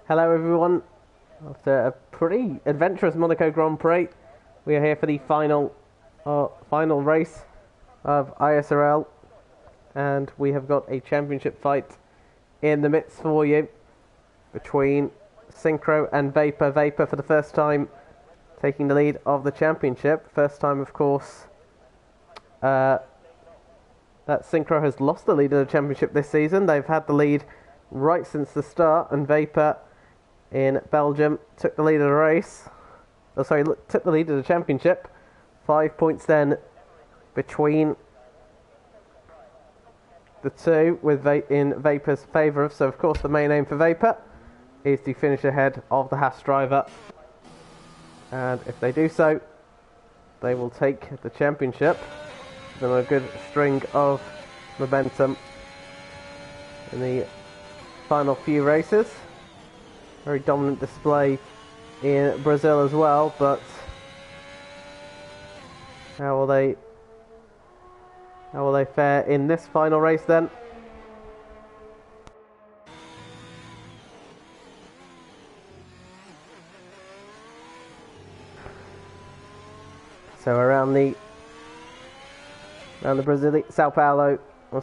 Hello everyone. After a pretty adventurous Monaco Grand Prix, we are here for the final race of ISRL, and we have got a championship fight in the midst for you between Synchro and Vapor. Vapor for the first time taking the lead of the championship. First time, of course, that Synchro has lost the lead of the championship this season. They've had the lead right since the start, and Vapor in Belgium took the lead of the race. Took the lead of the championship. 5 points then between the two, in Vapor's favour. So of course the main aim for Vapor is to finish ahead of the Haas driver, and if they do so, they will take the championship. Then a good string of momentum in the final few races. Very dominant display in Brazil as well, but how will they fare in this final race then? So around the Brazil, Sao Paulo, I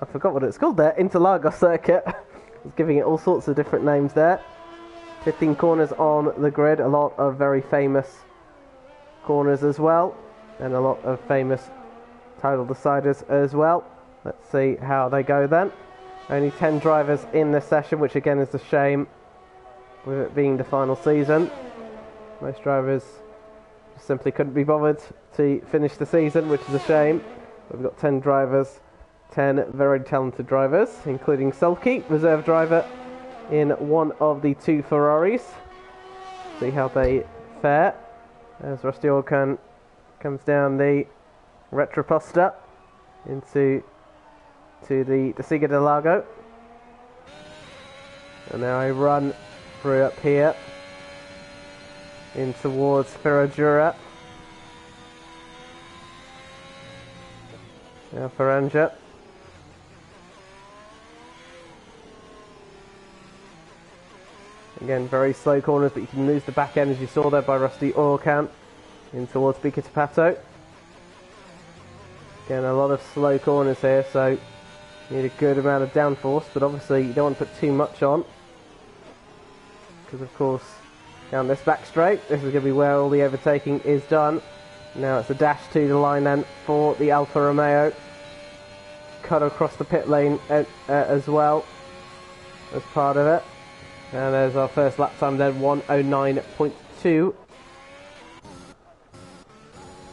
forgot what it's called there, Interlagos circuit. I was giving it all sorts of different names there. 15 corners on the grid, a lot of very famous corners as well, and a lot of famous title deciders as well. Let's see how they go then. Only 10 drivers in this session, which again is a shame with it being the final season. Most drivers simply couldn't be bothered to finish the season, which is a shame. But we've got 10 drivers, 10 very talented drivers, including Sulky, reserve driver in one of the two Ferraris. See how they fare as Rusty Orkan comes down the Retroposta into the Siga del Lago. And now I run through up here in towards Ferradura. Now Faranja. Again, very slow corners, but you can lose the back end, as you saw there by Rusty Orkan, in towards Bicatapato. Again, a lot of slow corners here, so you need a good amount of downforce, but obviously you don't want to put too much on, because of course down this back straight, this is going to be where all the overtaking is done. Now it's a dash to the line then for the Alfa Romeo. Cut across the pit lane as well as part of it. And there's our first lap time then, 1:09.2.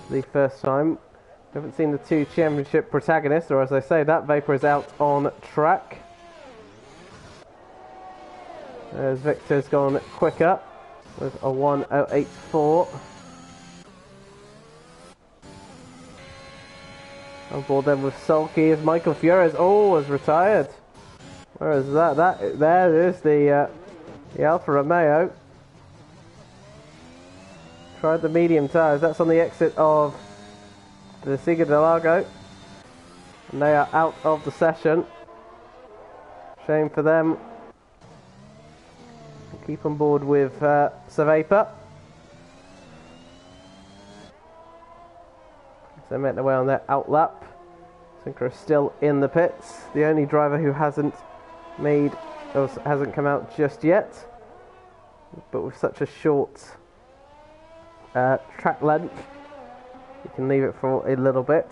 The first time. We haven't seen the two championship protagonists, or as I say that, Vapor is out on track. As Victor's gone quicker with a 1:08.4. On board then with Sulky as Michael Fiores has retired. Where is that? There is the Alfa Romeo. Tried the medium tyres. That's on the exit of the Siga del Lago. And they are out of the session. Shame for them. Keep on board with Sir Vapor. So they make their way on their out lap. Synchro is still in the pits. The only driver who hasn't come out just yet. But with such a short track length, you can leave it for a little bit.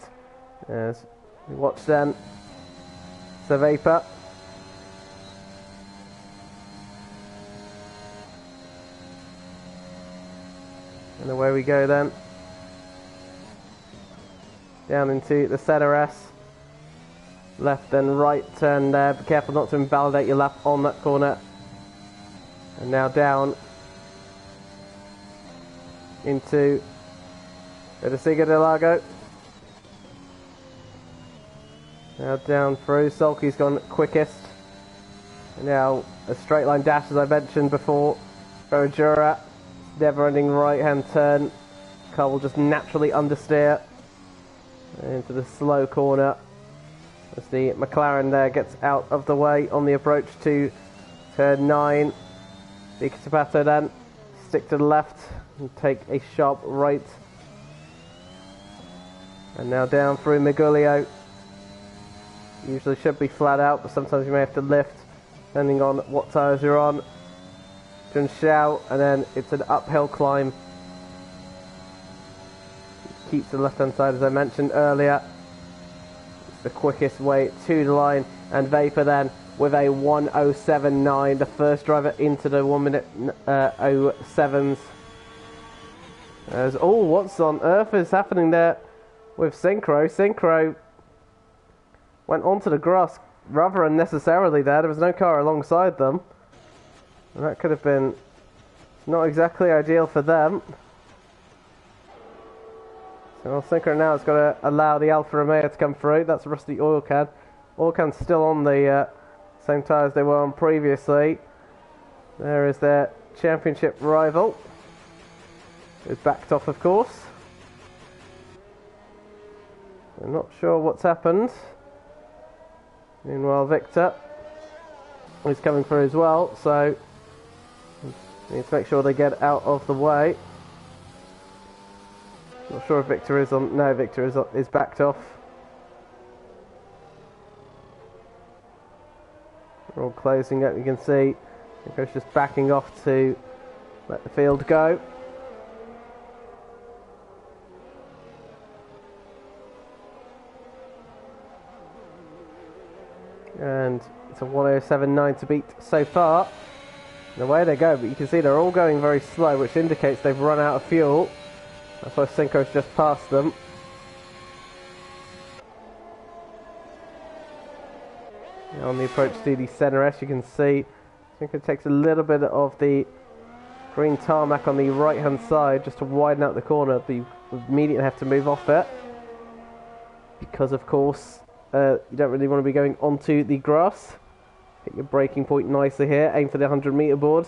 As we watch then, Sir Vapor. And away we go then. Down into the ZRS. Left and right turn there. Be careful not to invalidate your lap on that corner. And now down into the Siga del Lago. Now down through. Sulky's gone quickest. And now a straight line dash, as I mentioned before. Ferradura. Never ending right hand turn. Car will just naturally understeer into the slow corner as the McLaren there gets out of the way on the approach to turn 9. Vicky Sabato then stick to the left and take a sharp right. And now down through Miguelio. Usually should be flat out, but sometimes you may have to lift depending on what tyres you're on. Junxiao, and then it's an uphill climb. Keeps the left hand side as I mentioned earlier. It's the quickest way to the line, and Vapor then with a 1:07.9, the first driver into the 1 minute 07s. Oh, what's on earth is happening there with Synchro? Synchro went onto the grass rather unnecessarily there. There was no car alongside them, and that could have been not exactly ideal for them. So Synchro now has got to allow the Alfa Romeo to come through. That's a rusty oil can. Oil can's still on the same tyres they were on previously. There is their championship rival. It's backed off, of course. I'm not sure what's happened. Meanwhile, Victor is coming through as well, so need to make sure they get out of the way. Not sure if Victor is on. No, Victor is backed off. We're all closing up. You can see Nico's just backing off to let the field go. And it's a 1:07.9 to beat so far. And away they go, but you can see they're all going very slow, which indicates they've run out of fuel. That's why Synchro's just passed them. Now on the approach to the centre S, you can see Synchro takes a little bit of the green tarmac on the right hand side just to widen out the corner, but you immediately have to move off it because, of course, you don't really want to be going onto the grass. Hit your braking point nicely here. Aim for the 100 metre board.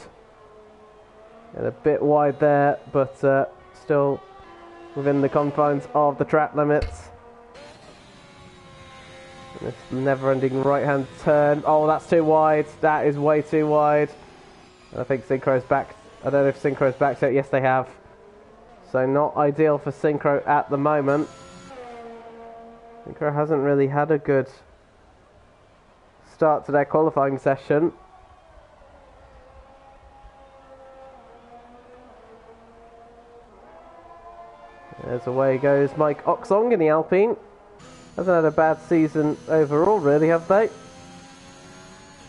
And a bit wide there, but still within the confines of the track limits. And this never-ending right-hand turn. Oh, that's too wide. That is way too wide. And I think Synchro's back. I don't know if Synchro's backed out. Yes, they have. So not ideal for Synchro at the moment. Synchro hasn't really had a good start to their qualifying session. There's away goes Mike Oxong in the Alpine. Hasn't had a bad season overall, really, have they?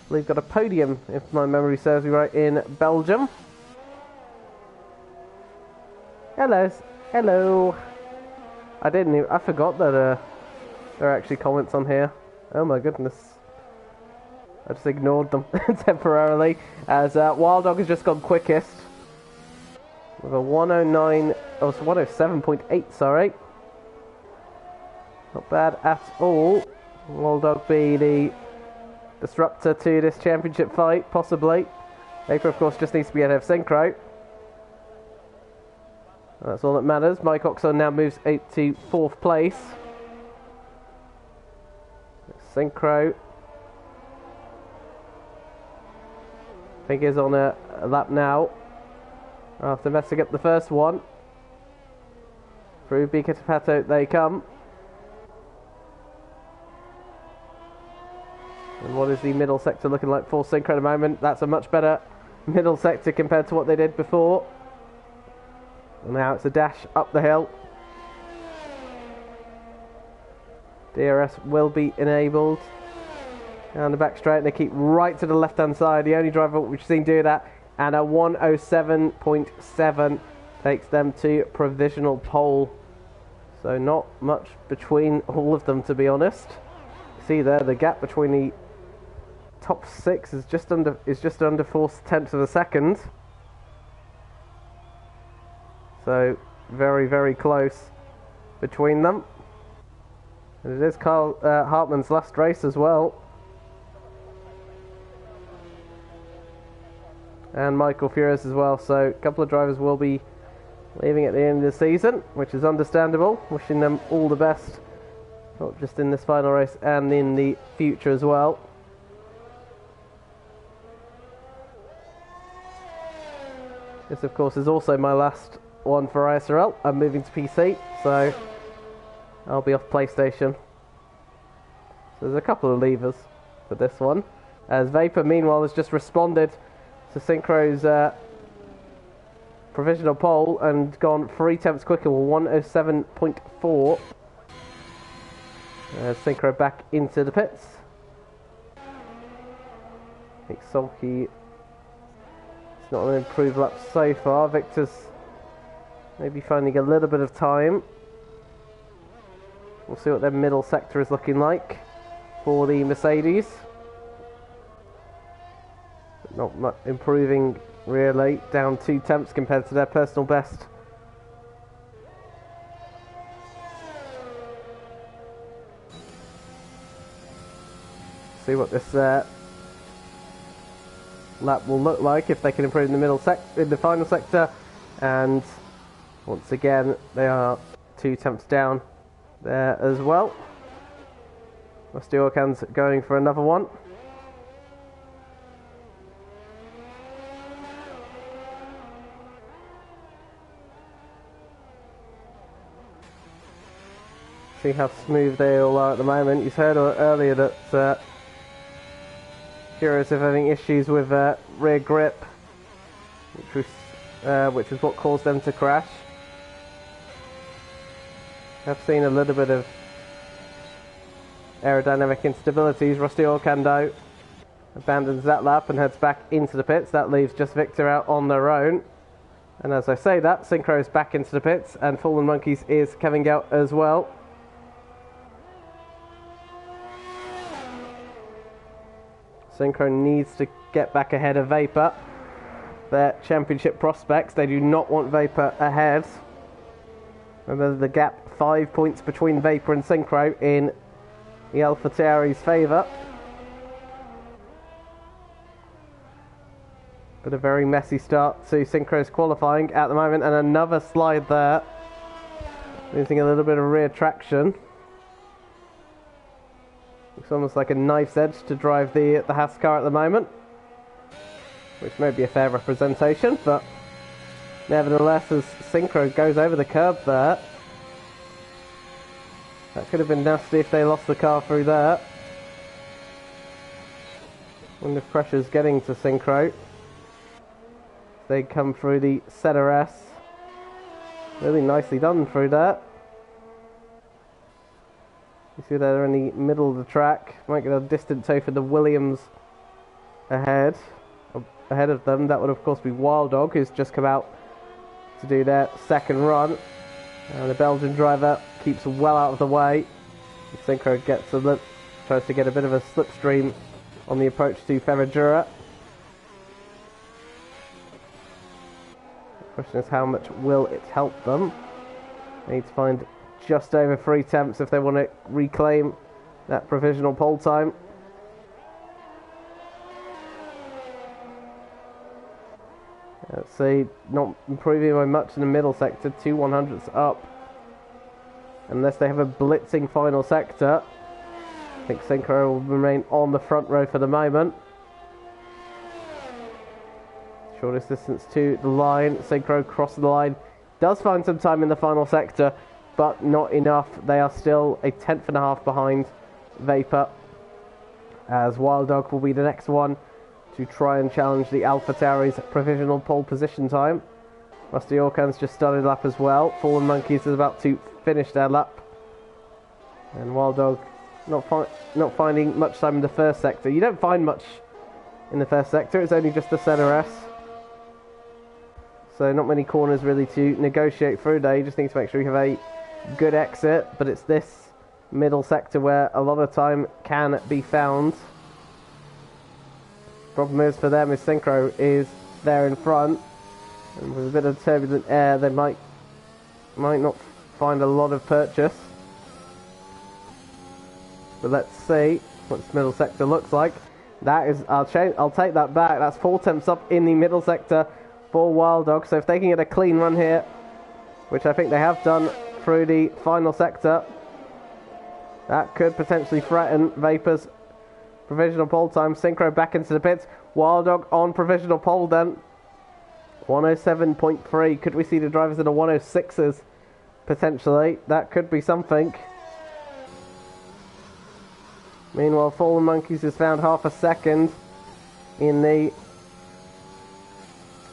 They've got a podium, if my memory serves me right, in Belgium. Hello. Hello. I forgot that there are actually comments on here. Oh my goodness. I just ignored them temporarily, as Wild Dog has just gone quickest with a 1:07.8, sorry. Not bad at all. Wild Dog be the disruptor to this championship fight, possibly. Vapor, of course, just needs to be ahead of Synchro. That's all that matters. Mike Oxon now moves out to 4th place. Synchro, I think, is on a lap now after messing up the first one. Through Bika Tapato they come. And what is the middle sector looking like for Synchro at the moment? That's a much better middle sector compared to what they did before. And now it's a dash up the hill. DRS will be enabled. Down the back straight, and they keep right to the left hand side. The only driver we've seen do that. And a 1:07.7 takes them to provisional pole. So not much between all of them, to be honest. See there, the gap between the top 6 is just under 4/10 of a second. So very, very close between them. And it is Carl Hartmann's last race as well. And Michael Furious as well. So a couple of drivers will be leaving at the end of the season, which is understandable. Wishing them all the best, not just in this final race and in the future as well. This, of course, is also my last one for ISRL. I'm moving to PC, so I'll be off PlayStation. So there's a couple of levers for this one. As Vapor, meanwhile, has just responded to Synchro's provisional pole and gone 3 tenths quicker with 107.4. Synchro back into the pits. I think Sulky... It's not an improved lap so far. Victor's maybe finding a little bit of time. We'll see what their middle sector is looking like for the Mercedes. Not much improving really, down 2 tenths compared to their personal best. See what this lap will look like if they can improve in the final sector, and once again they are 2 tenths down there as well. Rusty Orkan's going for another one. See how smooth they all are at the moment. You heard earlier that Curious of having issues with rear grip, which was what caused them to crash. I've seen a little bit of aerodynamic instabilities. Rusty Orkando abandons that lap and heads back into the pits. That leaves just Victor out on their own. And as I say that, Synchro is back into the pits, and Fallen Monkeys is coming out as well. Synchro needs to get back ahead of Vapor. Their championship prospects, they do not want Vapor ahead. Remember the gap, 5 points between Vapor and Synchro in the AlphaTauri's favour. But a very messy start to Synchro's qualifying at the moment, and another slide there. Losing a little bit of rear traction. It's almost like a knife's edge to drive the Haas car at the moment, which may be a fair representation, but nevertheless, as Synchro goes over the curb there, that could have been nasty if they lost the car through there. Wonder if pressure's getting to Synchro. They come through the ZRS. Really nicely done through that. You see they're in the middle of the track. Might get a distant tow for the Williams ahead of them. That would of course be Wild Dog, who's just come out to do their second run. And the Belgian driver keeps well out of the way. Synchro tries to get a bit of a slipstream on the approach to Ferradura. The question is, how much will it help them? They need to find just over 3 tenths if they want to reclaim that provisional pole time. Let's see, not improving by much in the middle sector, 2 100ths up. Unless they have a blitzing final sector, I think Synchro will remain on the front row for the moment. Shortest distance to the line, Synchro crosses the line, does find some time in the final sector, but not enough. They are still a 10.5 behind Vapor, as Wild Dog will be the next one to try and challenge the AlphaTauri's provisional pole position time. Rusty Orkan's just started a lap as well. Fallen Monkeys is about to finish their lap, and Wild Dog not finding much time in the first sector. You don't find much in the first sector, it's only just the ZRS. So not many corners really to negotiate through there. You just need to make sure you have a good exit, but it's this middle sector where a lot of time can be found. Problem is for them is Synchro is there in front, and with a bit of turbulent air they might not find a lot of purchase. But let's see what this middle sector looks like. That is, I'll take that back. That's 4 tenths up in the middle sector for Wild Dog. So if they can get a clean run here, which I think they have done through the final sector, that could potentially threaten Vapor's provisional pole time. Synchro back into the pits. Wild Dog on provisional pole then. 107.3. Could we see the drivers in the 106s? Potentially. That could be something. Meanwhile, Fallen Monkeys has found half a second in the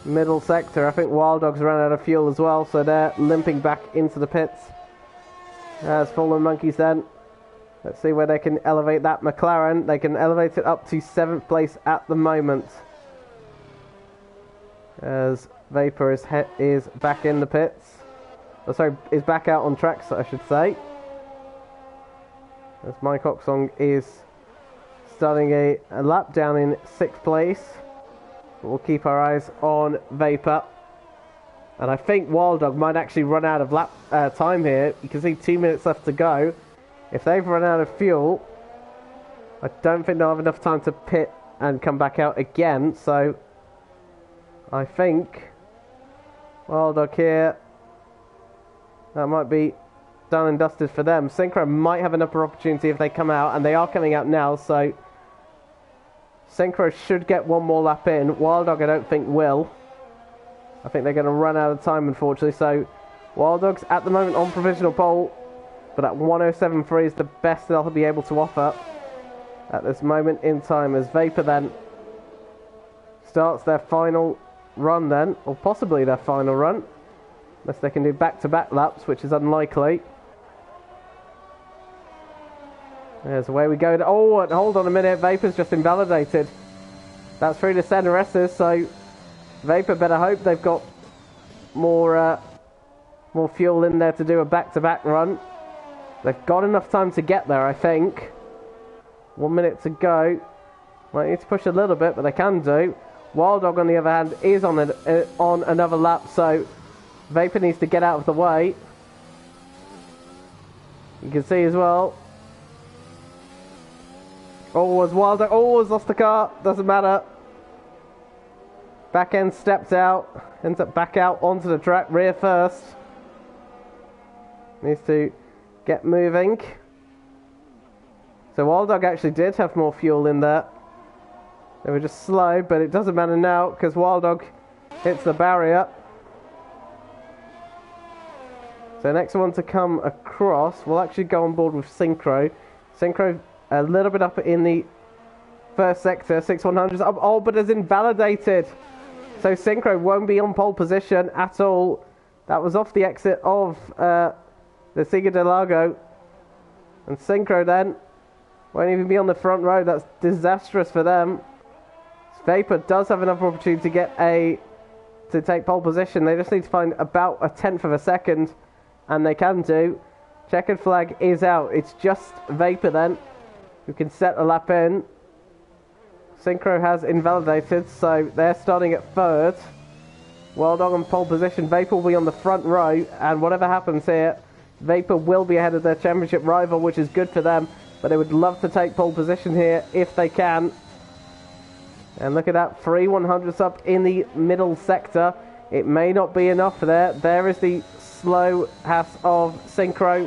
middle sector. I think Wild Dogs ran out of fuel as well, so they're limping back into the pits. As Fallen Monkeys then. Let's see where they can elevate that McLaren. They can elevate it up to 7th place at the moment. As Vapor is back in the pits. Oh, sorry, is back out on tracks, I should say. As Mike Oxong is starting a lap down in 6th place. But we'll keep our eyes on Vapor. And I think Wild Dog might actually run out of lap time here. You can see 2 minutes left to go. If they've run out of fuel, I don't think they'll have enough time to pit and come back out again. So I think Wild Dog here, that might be done and dusted for them. Synchro might have another opportunity if they come out, and they are coming out now, so Synchro should get one more lap in. Wild Dog I don't think will. I think they're going to run out of time, unfortunately, so Wild Dog's at the moment on provisional pole, but at 107.3 is the best they'll be able to offer at this moment in time, as Vapor then starts their final run then, or possibly their final run, unless they can do back-to-back laps, which is unlikely. There's the way we go. Oh, and hold on a minute, Vapor's just invalidated. That's through the center S's, so Vapor better hope they've got more fuel in there to do a back-to-back run. They've got enough time to get there, I think. 1 minute to go. Might need to push a little bit, but they can do. Wild Dog, on the other hand, is on another lap, so Vapor needs to get out of the way. You can see as well. Oh, was Wild Dog. Oh, has lost the car. Doesn't matter. Back end stepped out. Ends up back out onto the track. Rear first. Needs to get moving. So Wild Dog actually did have more fuel in there. They were just slow, but it doesn't matter now because Wild Dog hits the barrier. So next one to come across will actually go on board with Synchro. Synchro a little bit up in the first sector, 6100s up. Oh, but is invalidated. So Synchro won't be on pole position at all. That was off the exit of the Siga de Lago. And Synchro then won't even be on the front row. That's disastrous for them. Vapor does have another opportunity to take pole position. They just need to find about a 1/10 of a second, and they can do. Checkered flag is out. It's just Vapor then who can set a lap in. Synchro has invalidated, so they're starting at 3rd. Wild Dog on pole position. Vapor will be on the front row, and whatever happens here, Vapor will be ahead of their championship rival, which is good for them, but they would love to take pole position here if they can. And look at that, 3 100s up in the middle sector. It may not be enough there. There is the slow Haas of Synchro.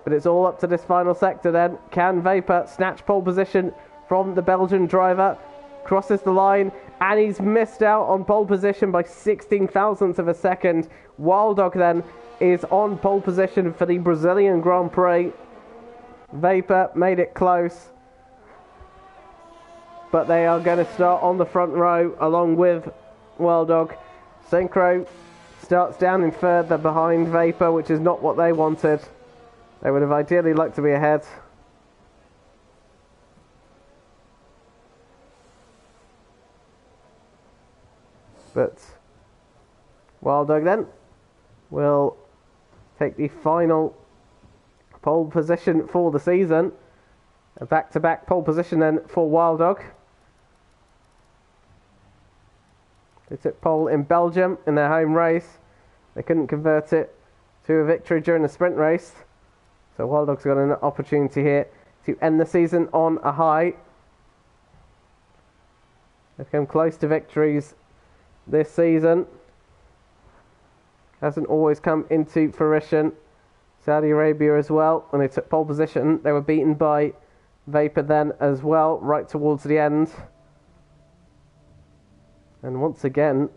But it's all up to this final sector then. Can Vapor snatch pole position from the Belgian driver? Crosses the line, and he's missed out on pole position by 16 thousandths of a second. Wild Dog then is on pole position for the Brazilian Grand Prix. Vapor made it close, but they are going to start on the front row along with Wild Dog. Synchro starts down in 3rd. They're behind Vapor, which is not what they wanted. They would have ideally liked to be ahead. But Wild Dog then will take the final pole position for the season. A back-to-back pole position then for Wild Dog. They took pole in Belgium in their home race. They couldn't convert it to a victory during the sprint race. So Wild Dog's got an opportunity here to end the season on a high. They've come close to victories this season. Hasn't always come into fruition. Saudi Arabia as well, when they took pole position, they were beaten by Vapor then as well, right towards the end. And once again,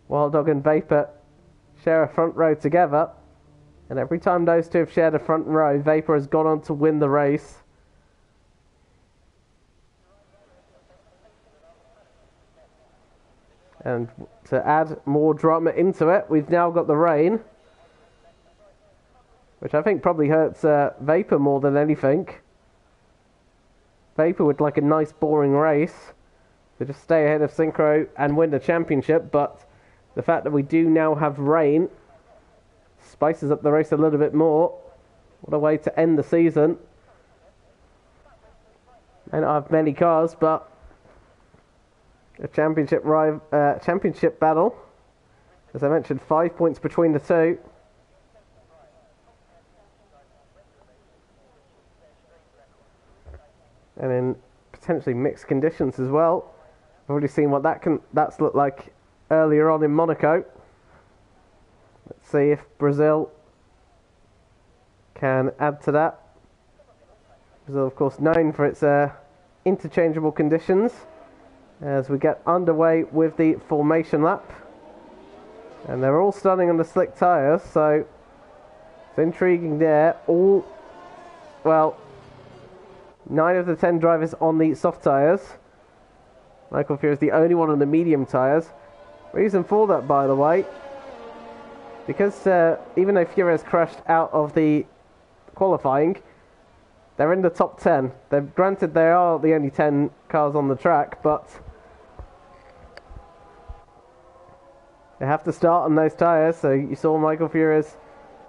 Wild Dog and Vapor share a front row together. And every time those two have shared a front row, Vapor has gone on to win the race. And to add more drama into it, we've now got the rain, which I think probably hurts Vapor more than anything. Vapor would like a nice boring race to just stay ahead of Synchro and win the championship, but the fact that we do now have rain spices up the race a little bit more. What a way to end the season. May not have many cars, but a championship battle. As I mentioned, 5 points between the two. And in potentially mixed conditions as well. I've already seen what that's looked like earlier on in Monaco. Let's see if Brazil can add to that. Brazil, of course, known for its interchangeable conditions. As we get underway with the formation lap. And they're all starting on the slick tyres, so it's intriguing there. 9 of the 10 drivers on the soft tyres. Michael Fury is the only one on the medium tyres. Reason for that, by the way, because even though Fury has crashed out of the qualifying, they're in the top 10. Granted, they are the only 10 cars on the track, but they have to start on those tyres. So you saw Michael Furious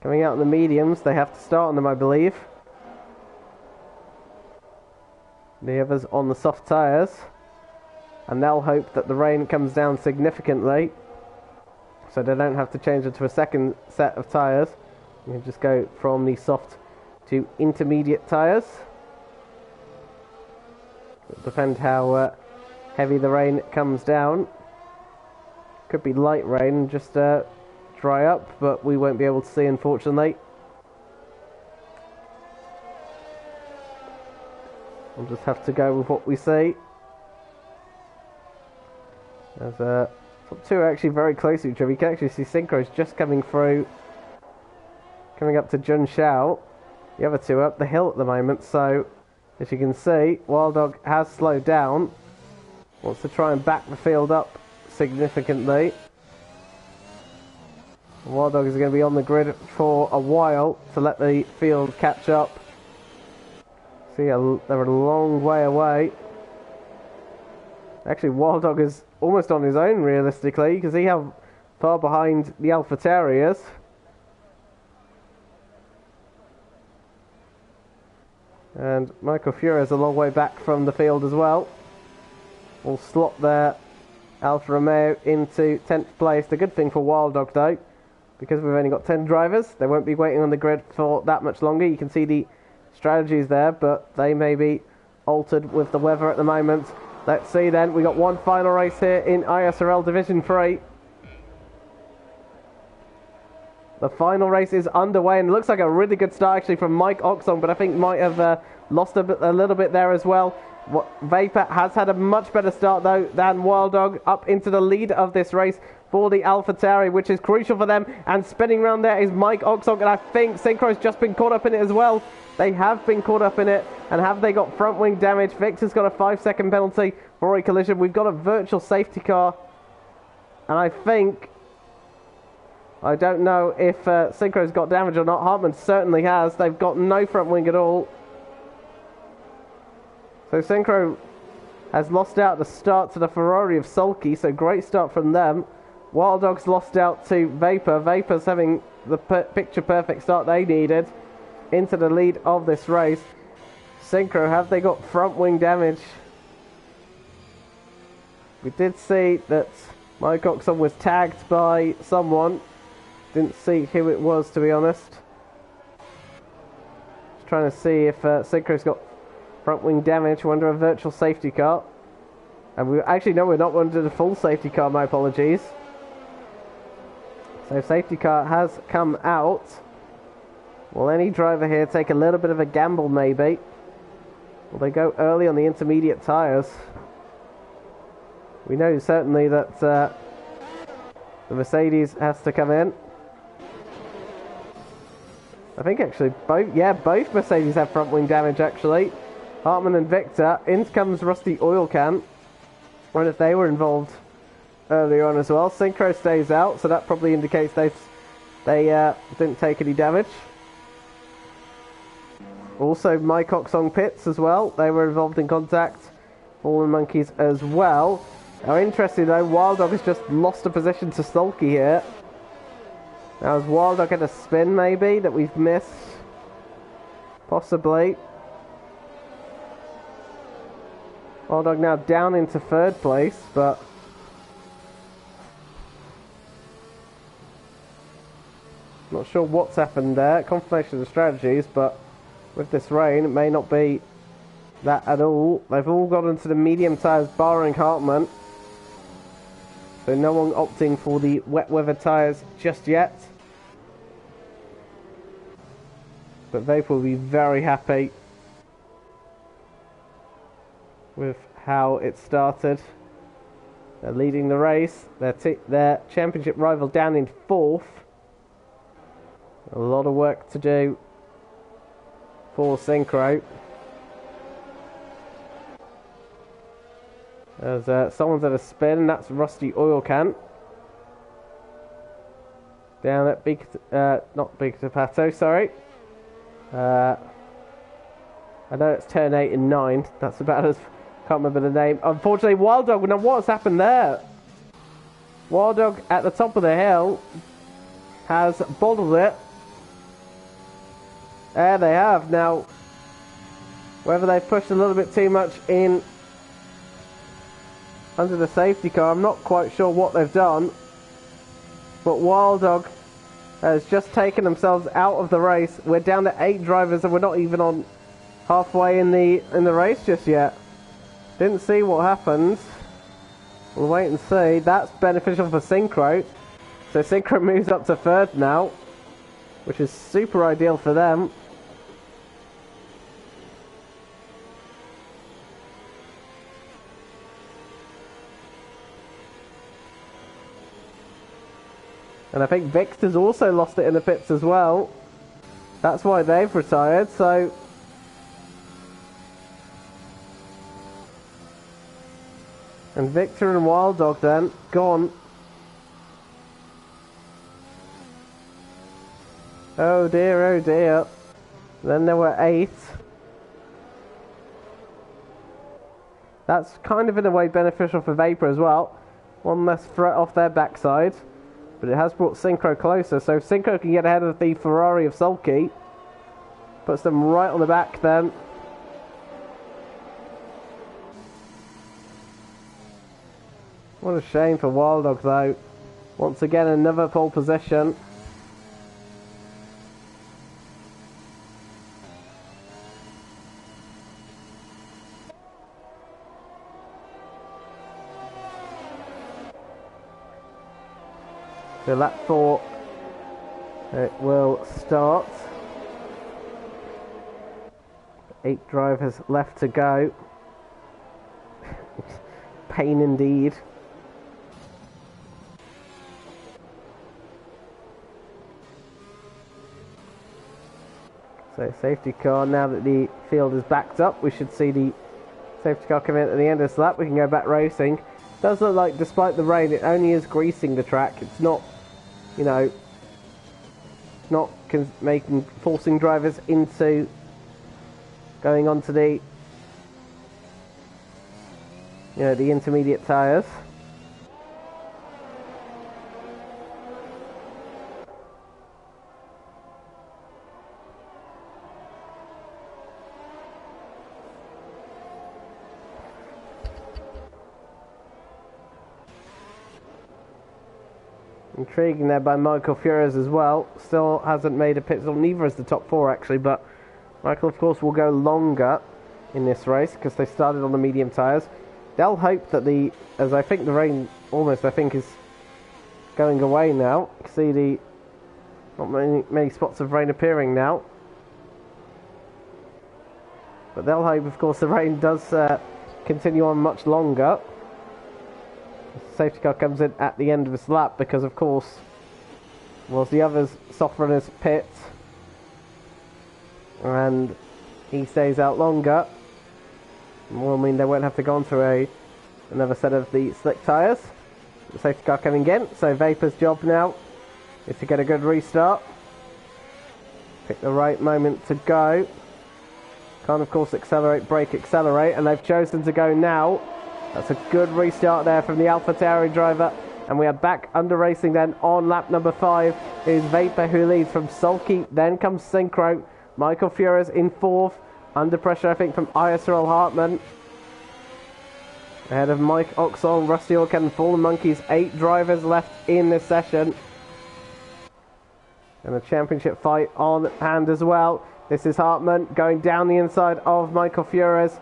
coming out in the mediums. They have to start on them, I believe. The others on the soft tyres. And they'll hope that the rain comes down significantly, so they don't have to change it to a second set of tyres. You can just go from the soft to intermediate tyres. It'll depend how heavy the rain comes down. Could be light rain, just dry up, but we won't be able to see, unfortunately. We'll just have to go with what we see. As top two are actually very close to each other. You can actually see Synchro's just coming through, coming up to Jun Xiao. The other two are up the hill at the moment, so as you can see, Wild Dog has slowed down. Wants to try and back the field up significantly. Wild Dog is going to be on the grid for a while to let the field catch up. See, they're a long way away. Actually, Wild Dog is almost on his own, realistically, because he how far behind the AlphaTauri is. And Michael Fury is a long way back from the field as well. We'll slot their Alfa Romeo into 10th place. The good thing for Wild Dog, though, because we've only got 10 drivers, they won't be waiting on the grid for that much longer. You can see the strategies there, but they may be altered with the weather at the moment. Let's see then, we got one final race here in ISRL Division 3. The final race is underway, and it looks like a really good start actually from Mike Oxon, but I think might have lost a little bit there as well. Vapor has had a much better start though than Wild Dog, up into the lead of this race for the AlphaTauri, which is crucial for them. And spinning around there is Mike Oxon, and I think Synchro's just been caught up in it as well. They have been caught up in it, and have they got front wing damage? Victor's got a 5-second penalty for a collision. We've got a virtual safety car, and I think, I don't know if Synchro's got damage or not. Hartman certainly has. They've got no front wing at all. So Synchro has lost out the start to the Ferrari of Sulky, so great start from them. Wild Dog's lost out to Vapor. Vapor's having the picture-perfect start they needed into the lead of this race. Synchro, have they got front wing damage? We did see that Mike Oxon was tagged by someone. Didn't see who it was, to be honest. Just trying to see if Synchro's got front wing damage. We're under a virtual safety car. And we actually, no, we're not under the full safety car, my apologies. So safety car has come out. Will any driver here take a little bit of a gamble, maybe? Will they go early on the intermediate tyres? We know certainly that the Mercedes has to come in. I think actually both Mercedes have front wing damage actually. Hartmann and Victor. In comes Rusty Oil Can. I wonder if they were involved earlier on as well. Synchro stays out, so that probably indicates they didn't take any damage. Also, Mycox on pits as well. They were involved in contact. Fallen Monkeys as well. Now, interesting though, Wild Dog has just lost a position to Sulky here. Now, is Wild Dog at a spin maybe that we've missed? Possibly. Wild Dog now down into third place, but not sure what's happened there. Confirmation of the strategies, but with this rain, it may not be that at all. They've all got into the medium tyres, barring Hartmann. So no one opting for the wet weather tyres just yet. But Vapor will be very happy with how it started. They're leading the race. Their championship rival down in fourth. A lot of work to do for Synchro. There's someone's at a spin, and that's Rusty Oil Can. Down at not Big Tapato, sorry. I know it's turn 8 and 9. That's about as... Can't remember the name. Unfortunately, Wild Dog... Now, what's happened there? Wild Dog at the top of the hill has bottled it. There they have. Now, whether they've pushed a little bit too much in under the safety car, I'm not quite sure what they've done. But Wild Dog has just taken themselves out of the race. We're down to 8 drivers and we're not even on halfway in the race just yet. Didn't see what happens. We'll wait and see. That's beneficial for Synchro. So Synchro moves up to third now, which is super ideal for them. And I think Victor's also lost it in the pits as well. That's why they've retired, so... And Victor and Wild Dog then, gone. Oh dear, oh dear. Then there were 8. That's kind of in a way beneficial for Vapor as well. One less threat off their backside. But it has brought Synchro closer, so if Synchro can get ahead of the Ferrari of Sulky, puts them right on the back then. What a shame for Wild Dog though. Once again, another pole position. So lap 4, it will start. 8 drivers left to go. Pain indeed. So safety car, now that the field is backed up, we should see the safety car come in at the end of this lap. We can go back racing. Does look like, despite the rain, it only is greasing the track. It's not, you know, not forcing drivers into going onto the, you know, the intermediate tyres. Intriguing there by Michael Fures as well. Still hasn't made a pit stop. Neither is the top 4 actually, but Michael of course will go longer in this race because they started on the medium tyres. They'll hope that as I think the rain almost is going away now. You can see not many spots of rain appearing now. But they'll hope of course the rain does continue on much longer. safety car comes in at the end of his lap because, of course, was the others soft runners pit, and he stays out longer. Will mean they won't have to go on to another set of the slick tyres. The safety car coming in, so Vapor's job now is to get a good restart. Pick the right moment to go. Can't, of course, accelerate, brake, accelerate, and they've chosen to go now. That's a good restart there from the AlphaTauri driver. And we are back under racing then on lap number 5. It is Vapor who leads from Sulky, then comes Synchro. Michael Furious in 4th. Under pressure, I think, from ISRL Hartmann. Ahead of Mike Oxon, Rusty Orcan, and Fallen Monkeys. 8 drivers left in this session. And a championship fight on hand as well. This is Hartmann going down the inside of Michael Furious.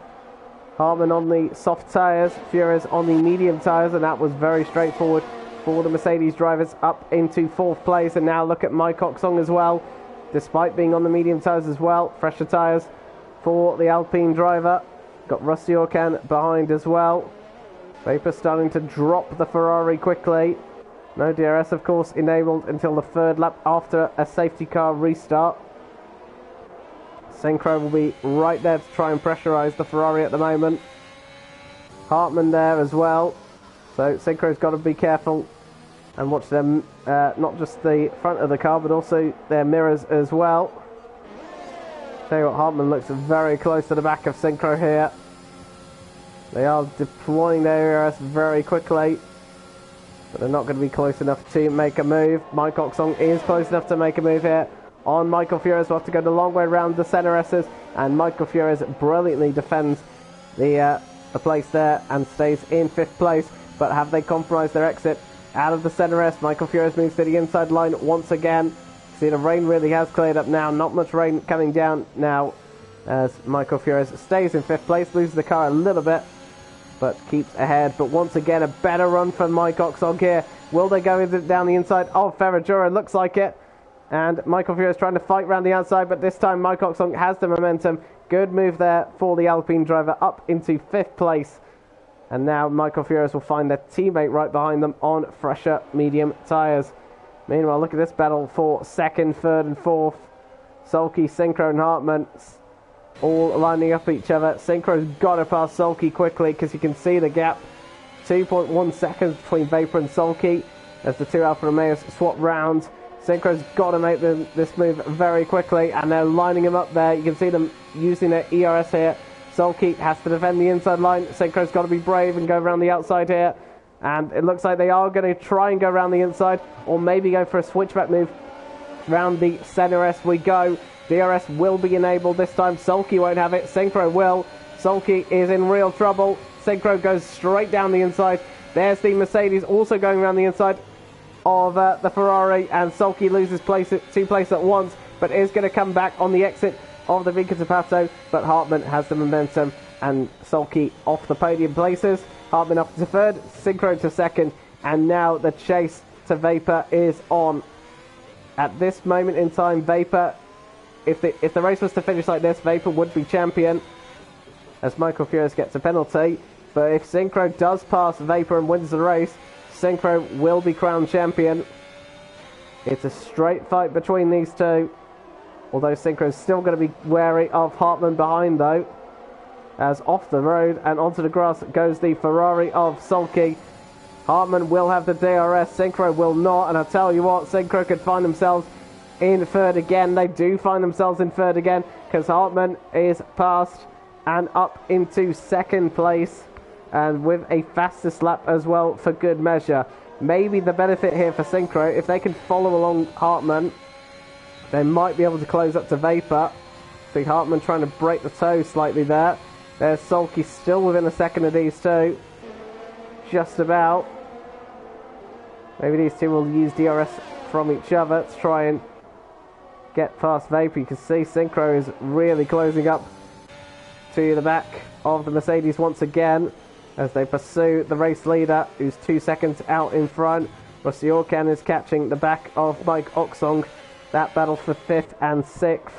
Hartmann on the soft tyres, Furious on the medium tyres, and that was very straightforward for the Mercedes drivers up into 4th place. And now look at Mike Oxon as well, despite being on the medium tyres as well. Fresher tyres for the Alpine driver. Got Rusty Orcan behind as well. Vapor starting to drop the Ferrari quickly. No DRS, of course, enabled until the 3rd lap after a safety car restart. Synchro will be right there to try and pressurise the Ferrari at the moment. Hartmann there as well. So Synchro's got to be careful and watch them, not just the front of the car, but also their mirrors as well. Tell you what, Hartmann looks very close to the back of Synchro here. They are deploying their ERS very quickly, but they're not going to be close enough to make a move. Mike Oxon is close enough to make a move here on Michael Furious. We'll have to go the long way around the center S's, and Michael Furious brilliantly defends the place there and stays in 5th place. But have they compromised their exit out of the center S? Michael Furious moves to the inside line once again. See, the rain really has cleared up now. Not much rain coming down now as Michael Furious stays in 5th place, loses the car a little bit, but keeps ahead. But once again, a better run from Mike Oxon here. Will they go down the inside of Ferragura? Looks like it. And Michael Furious trying to fight around the outside, but this time Mike Oxon has the momentum. Good move there for the Alpine driver up into 5th place. And now Michael Furious will find their teammate right behind them on fresher medium tyres. Meanwhile, look at this battle for 2nd, 3rd and 4th. Sulky, Synchro and Hartmann all lining up each other. Synchro's got to pass Sulky quickly because you can see the gap. 2.1 seconds between Vapor and Sulky as the 2 Alfa Romeos swap round. Synchro's got to make this move very quickly, and they're lining him up there. You can see them using their ERS here. Sulky has to defend the inside line. Synchro's got to be brave and go around the outside here. And it looks like they are going to try and go around the inside, or maybe go for a switchback move. Round the center S we go. DRS will be enabled this time. Sulky won't have it. Synchro will. Sulky is in real trouble. Synchro goes straight down the inside. There's the Mercedes also going around the inside of the Ferrari, and Sulky loses 2 places at once, but is going to come back on the exit of the Vinca Zapato. But Hartmann has the momentum, and Sulky off the podium places. Hartmann up to 3rd, Synchro to 2nd, and now the chase to Vapor is on. At this moment in time, Vapor, if the race was to finish like this, Vapor would be champion, as Michael Furious gets a penalty. But if Synchro does pass Vapor and wins the race, Synchro will be crowned champion. It's a straight fight between these two, although Synchro is still going to be wary of Hartmann behind though, as off the road and onto the grass goes the Ferrari of Sulky. Hartmann will have the DRS, Synchro will not, and I'll tell you what, Synchro could find themselves in 3rd again. They do find themselves in 3rd again, because Hartmann is passed and up into 2nd place, and with a fastest lap as well for good measure. Maybe the benefit here for Synchro, if they can follow along Hartmann, they might be able to close up to Vapor. See Hartmann trying to break the toe slightly there. There's Sulky still within a second of these two. Just about. Maybe these two will use DRS from each other to try and get past Vapor. You can see Synchro is really closing up to the back of the Mercedes once again, as they pursue the race leader, who's 2 seconds out in front. Rusty Orcan is catching the back of Mike Oxong. That battle for 5th and 6th.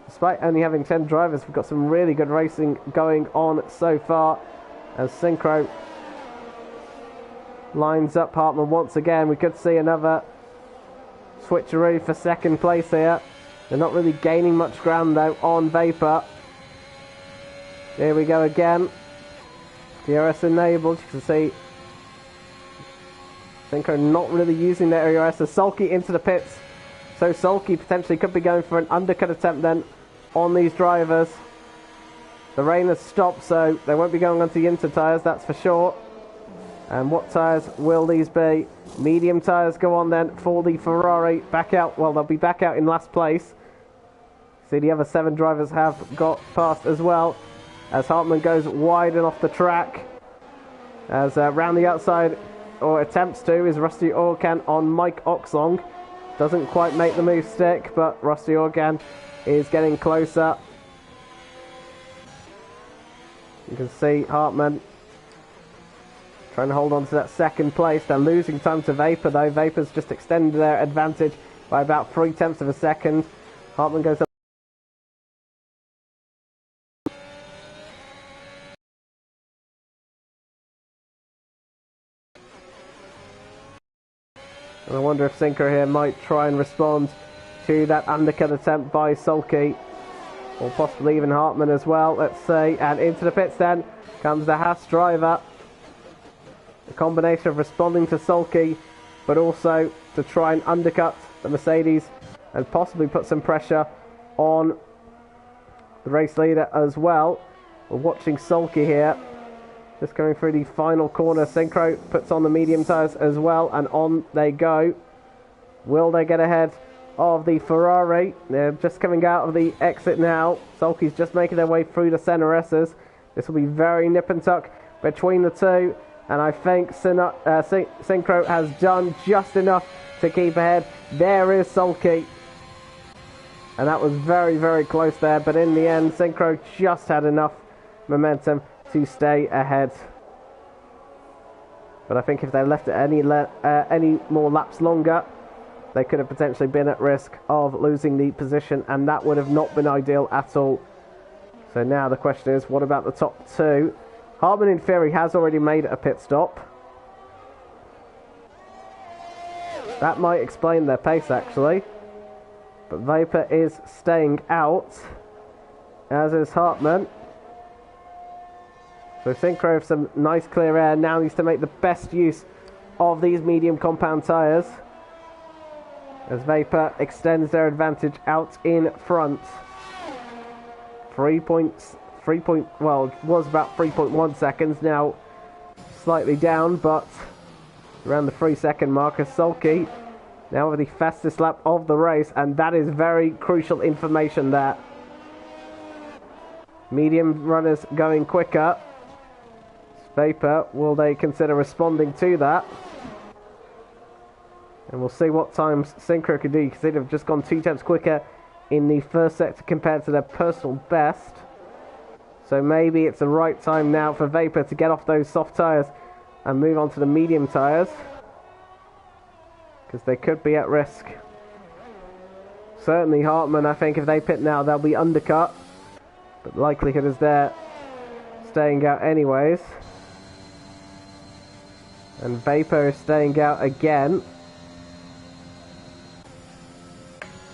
Despite only having 10 drivers, we've got some really good racing going on so far, as Synchro lines up Hartmann once again. We could see another switcheroo for second place here. They're not really gaining much ground though on Vapor. Here we go again. DRS enabled. You can see Synchro not really using their DRS. So Sulky into the pits. So Sulky potentially could be going for an undercut attempt then on these drivers. The rain has stopped, so they won't be going onto the inter tyres, that's for sure. And what tyres will these be? Medium tyres go on then for the Ferrari. Back out, well, they'll be back out in last place. See, the other 7 drivers have got past as well. As Hartmann goes wide and off the track. As round the outside, or attempts to, is Rusty Orkan on Mike Oxlong. Doesn't quite make the move stick, but Rusty Orkan is getting closer. You can see Hartmann trying to hold on to that second place. They're losing time to Vapor though. Vapor's just extended their advantage by about 0.3 of a second. Hartmann goes up. And I wonder if Synchro here might try and respond to that undercut attempt by Sulky. Or possibly even Hartmann as well, let's see. And into the pits then comes the Haas driver. A combination of responding to Sulky, but also to try and undercut the Mercedes and possibly put some pressure on the race leader as well. We're watching Sulky here. Just going through the final corner. Synchro puts on the medium tyres as well, and on they go. Will they get ahead of the Ferrari? They're just coming out of the exit now. Sulky's just making their way through the center S's. This will be very nip and tuck between the two, and I think Synchro has done just enough to keep ahead. There is Sulky, and that was very, very close there, but in the end Synchro just had enough momentum to stay ahead. But I think if they left it any more laps longer, they could have potentially been at risk of losing the position, and that would have not been ideal at all. So now the question is, what about the top 2? Hartmann in theory has already made a pit stop. That might explain their pace actually. But Vapor is staying out, as is Hartmann. So Synchro with some nice clear air now needs to make the best use of these medium compound tyres, as Vapor extends their advantage out in front. Well, it was about 3.1 seconds, now slightly down, but around the 3-second mark. As Sulky now with the fastest lap of the race, and that is very crucial information there. Medium runners going quicker. Vapor, will they consider responding to that? And we'll see what times Synchro can do, because they'd have just gone 2 tenths quicker in the first sector compared to their personal best. So maybe it's the right time now for Vapor to get off those soft tyres and move on to the medium tyres, because they could be at risk. Certainly Hartmann, I think if they pit now, they'll be undercut, but the likelihood is they're staying out anyways. And Vapor is staying out again.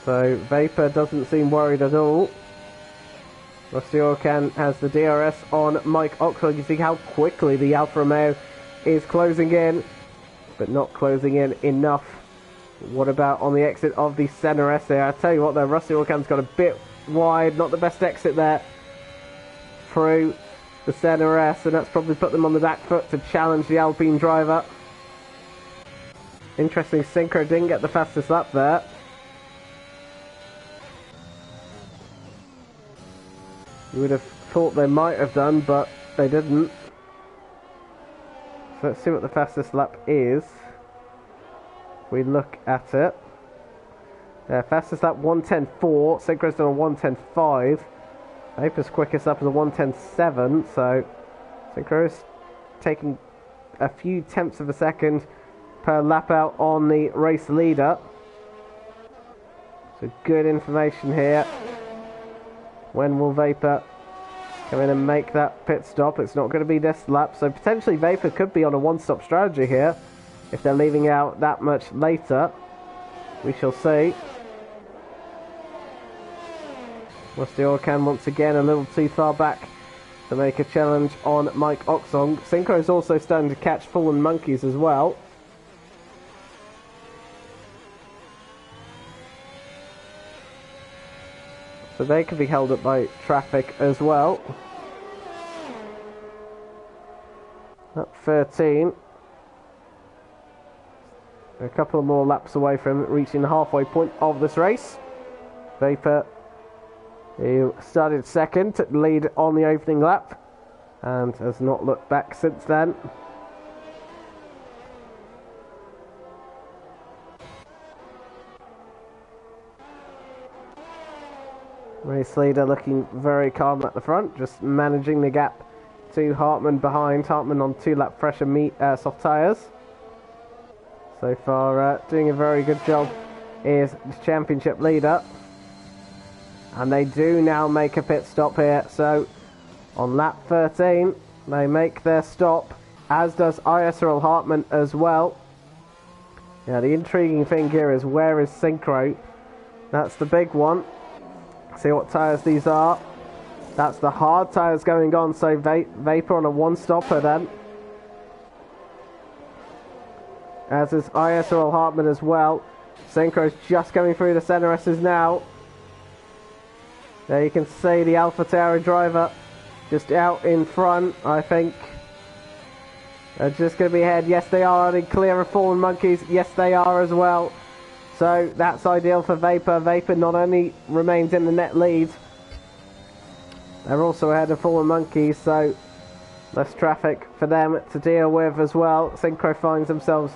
So Vapor doesn't seem worried at all. Rusty Orkan has the DRS on Mike Oxford. You see how quickly the Alfa Romeo is closing in, but not closing in enough. What about on the exit of the center S there? I tell you what, though, Rusty Orkan's got a bit wide, not the best exit there through the center S, and that's probably put them on the back foot to challenge the Alpine driver. Interesting, Synchro didn't get the fastest lap there. You would have thought they might have done, but they didn't. So let's see what the fastest lap is. If we look at it. Fastest lap 1:10.4. Synchro's done a 1:10.5. Vapor's quickest up is a 1:10.7. So Synchro's taking a few tenths of a second per lap out on the race leader. So good information here. When will Vapor come in and make that pit stop? It's not going to be this lap, so potentially Vapor could be on a one-stop strategy here. If they're leaving out that much later, we shall see. Rusty Orkan once again a little too far back to make a challenge on Mike Oxong. Synchro is also starting to catch fallen monkeys as well. So they could be held up by traffic as well. Up 13. A couple more laps away from reaching the halfway point of this race. Vapor, who started second, took the lead on the opening lap and has not looked back since then. Race leader looking very calm at the front, just managing the gap to Hartman behind. Hartman on 2 lap fresher soft tyres. So far doing a very good job is the championship leader. And they do now make a pit stop here. So on lap 13 they make their stop, as does ISRL Hartman as well. Now the intriguing thing here is, where is Synchro? That's the big one. See what tyres these are. That's the hard tyres going on, so Vapor on a one-stopper then. As is ISRL Hartman as well. Synchro's just coming through the centre S's now. There you can see the AlphaTauri driver just out in front, I think. They're just going to be ahead. Yes, they are in clear of fallen monkeys. Yes, they are as well. So that's ideal for Vapor. Vapor not only remains in the net lead, they're also ahead of fallen monkeys, so less traffic for them to deal with as well. Synchro finds themselves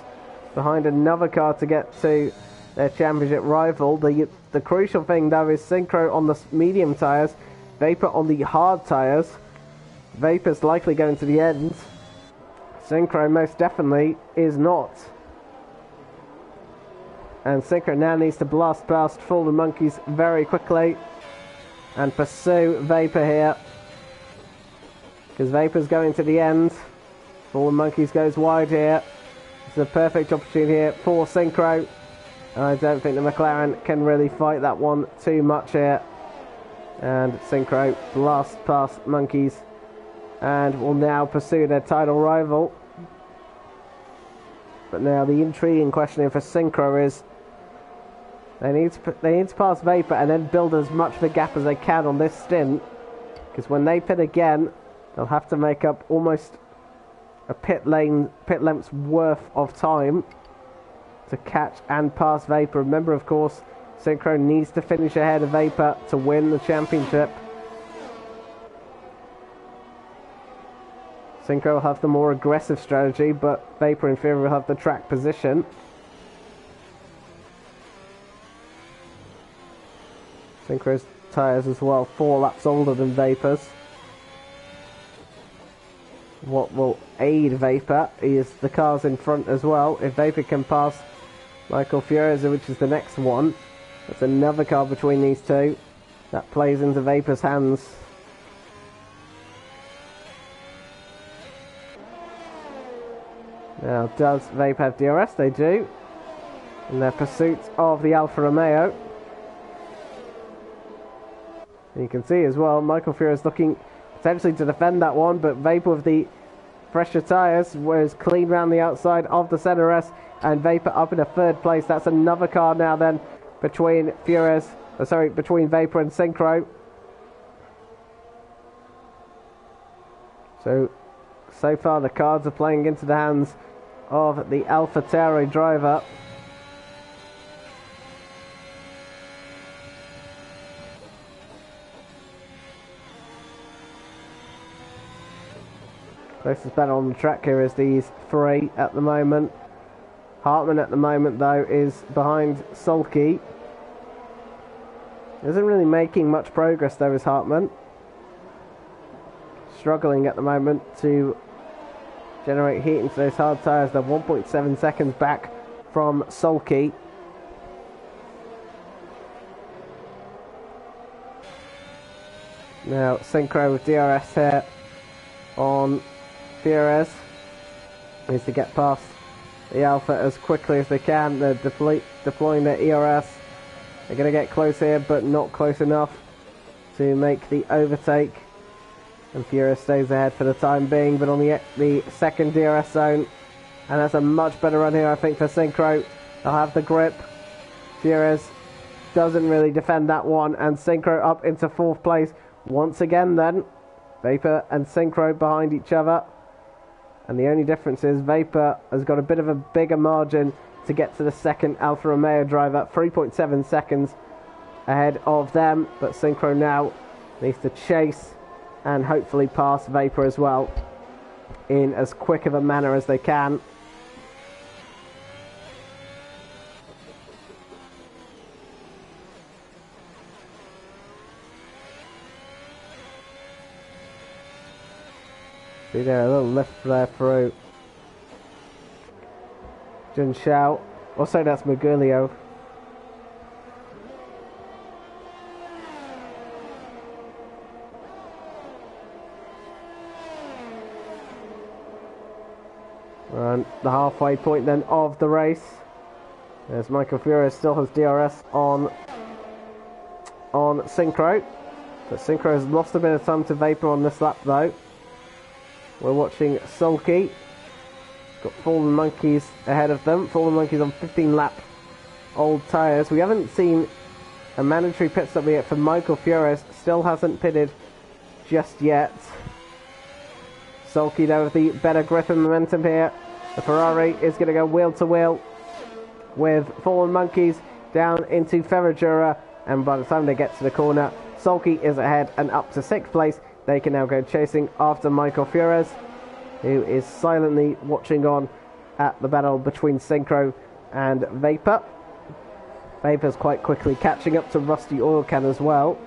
behind another car to get to their championship rival. The crucial thing though is Synchro on the medium tyres, Vapor on the hard tyres. Vapor's likely going to the end. Synchro most definitely is not. And Synchro now needs to blast past fallen monkeys very quickly and pursue Vapor here, because Vapor's going to the end. Fallen monkeys goes wide here. It's a perfect opportunity here for Synchro. I don't think the McLaren can really fight that one too much here. And Synchro blasts past monkeys and will now pursue their title rival. But now the intriguing question here for Synchro is, they need to pass Vapor and then build as much of a gap as they can on this stint, because when they pit again, they'll have to make up almost a pit length's worth of time to catch and pass Vapor. Remember, of course, Synchro needs to finish ahead of Vapor to win the championship. Synchro will have the more aggressive strategy, but Vapor in theory will have the track position. Synchro's tyres as well, 4 laps older than Vapor's. What will aid Vapor is the cars in front as well. If Vapor can pass Michael Fiorizza, which is the next one, that's another car between these two. That plays into Vapor's hands. Now, does Vapor have DRS? They do. In their pursuit of the Alfa Romeo. And you can see as well, Michael Fiorizza is looking potentially to defend that one, but Vapor with the fresher tyres was clean round the outside of the centre S, and Vapor up in a 3rd place. That's another car now then between between Vapor and Synchro. So far the cards are playing into the hands of the AlphaTauri driver. Closest battle on the track here is these 3 at the moment. Hartman at the moment though is behind Sulky. Isn't really making much progress though, is Hartman. Struggling at the moment to generate heat into those hard tyres. They're 1.7 seconds back from Sulky. Now Synchro with DRS here on Fiorizza needs to get past the Alpha as quickly as they can. They're deploying their ERS. They're going to get close here, but not close enough to make the overtake. And Furious stays ahead for the time being, but on the second DRS zone. And that's a much better run here, I think, for Synchro. They'll have the grip. Furious doesn't really defend that one, and Synchro up into 4th place once again then. Vapor and Synchro behind each other. And the only difference is Vapor has got a bit of a bigger margin to get to the second Alfa Romeo driver. 3.7 seconds ahead of them, but Synchro now needs to chase and hopefully pass Vapor as well in as quick of a manner as they can. See there, a little lift there through Jun Xiao. Also, that's Magulio. And the halfway point then of the race. There's Michael Furious, still has DRS on Synchro. But Synchro has lost a bit of time to Vapor on this lap though. We're watching Sulky. Got Fallen Monkeys ahead of them. Fallen Monkeys on 15 lap old tyres. We haven't seen a mandatory pit stop yet for Michael Furious. Still hasn't pitted just yet. Sulky though with the better grip and momentum here. The Ferrari is going to go wheel to wheel with Fallen Monkeys down into Ferragura, and by the time they get to the corner, Sulky is ahead and up to 6th place. They can now go chasing after Michael Furious, who is silently watching on at the battle between Synchro and Vapor. Vapor's quite quickly catching up to Rusty Oil Can as well.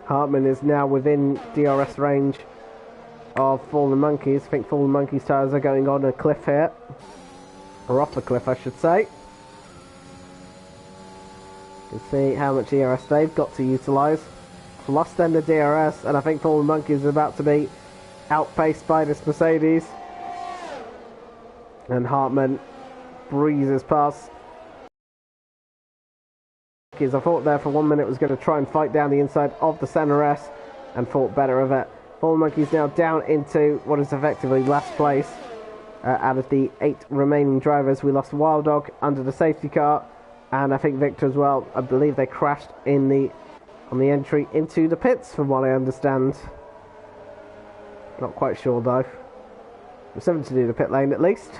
Hartman is now within DRS range of Fallen Monkeys. I think Fallen Monkeys tyres are going on a cliff here. Or off the cliff, I should say. You can see how much ERS they've got to utilise. Plus then the DRS, and I think Fallen Monkeys is about to be outpaced by this Mercedes. And Hartman breezes past. I thought there for 1 minute was going to try and fight down the inside of the Center S and thought better of it. Fallen Monkeys now down into what is effectively last place out of the 8 remaining drivers. We lost Wild Dog under the safety car, and I think Victor as well. I believe they crashed on the entry into the pits, from what I understand. Not quite sure though. There's something to do the pit lane at least.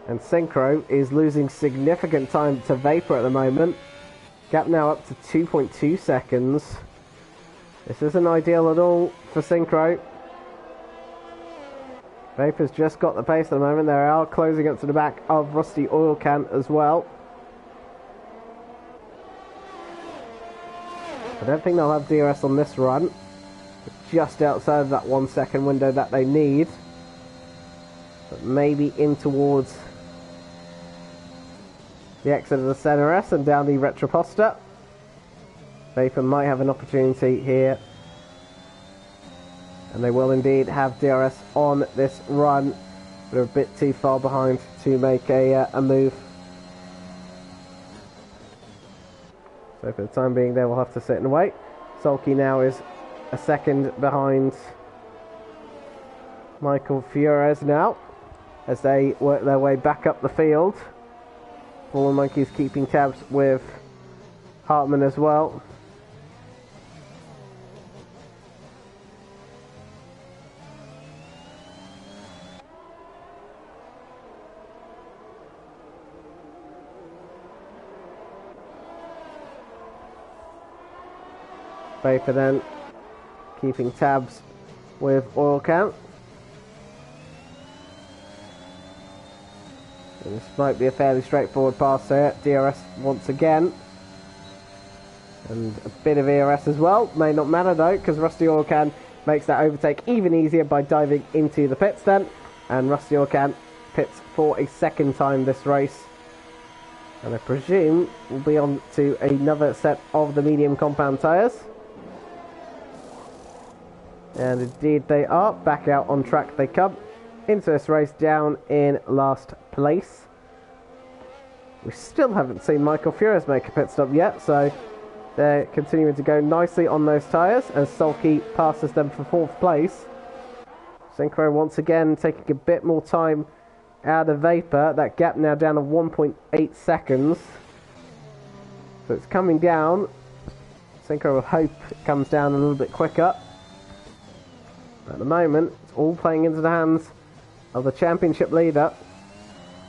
And Synchro is losing significant time to Vapor at the moment. Gap now up to 2.2 seconds. This isn't ideal at all for Synchro. Vapor's just got the pace at the moment. They are closing up to the back of Rusty Oil Can as well. I don't think they'll have DRS on this run. Just outside of that 1 second window that they need. But maybe in towards the exit of the Center S and down the Retroposta. Vapor might have an opportunity here. And they will indeed have DRS on this run. But they're a bit too far behind to make a move. So for the time being, they will have to sit and wait. Sulky now is a second behind Michael Furious now, as they work their way back up the field. Fallen Monkeys keeping tabs with Hartman as well. Vapor then keeping tabs with Oil Can. And this might be a fairly straightforward pass here. DRS once again. And a bit of ERS as well. May not matter though, because Rusty Oil Can makes that overtake even easier by diving into the pits then. And Rusty Oil Can pits for a second time this race. And I presume we'll be on to another set of the medium compound tyres. And indeed they are. Back out on track they come into this race down in last place. We still haven't seen Michael Furious make a pit stop yet, so they're continuing to go nicely on those tyres as Sulky passes them for 4th place. Synchro once again taking a bit more time out of Vapor. That gap now down to 1.8 seconds. So it's coming down. Synchro will hope it comes down a little bit quicker. At the moment, it's all playing into the hands of the championship leader,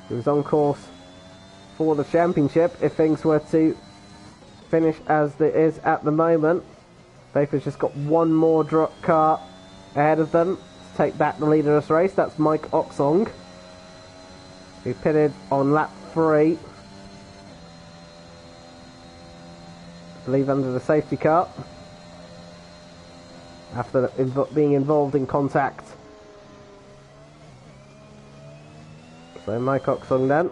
who's on course for the championship if things were to finish as it is at the moment. Vapor's just got one more drop car ahead of them to take back the lead of this race. That's Mike Oxong, who pitted on lap 3. I believe under the safety car, after being involved in contact. So Mike Oxong then,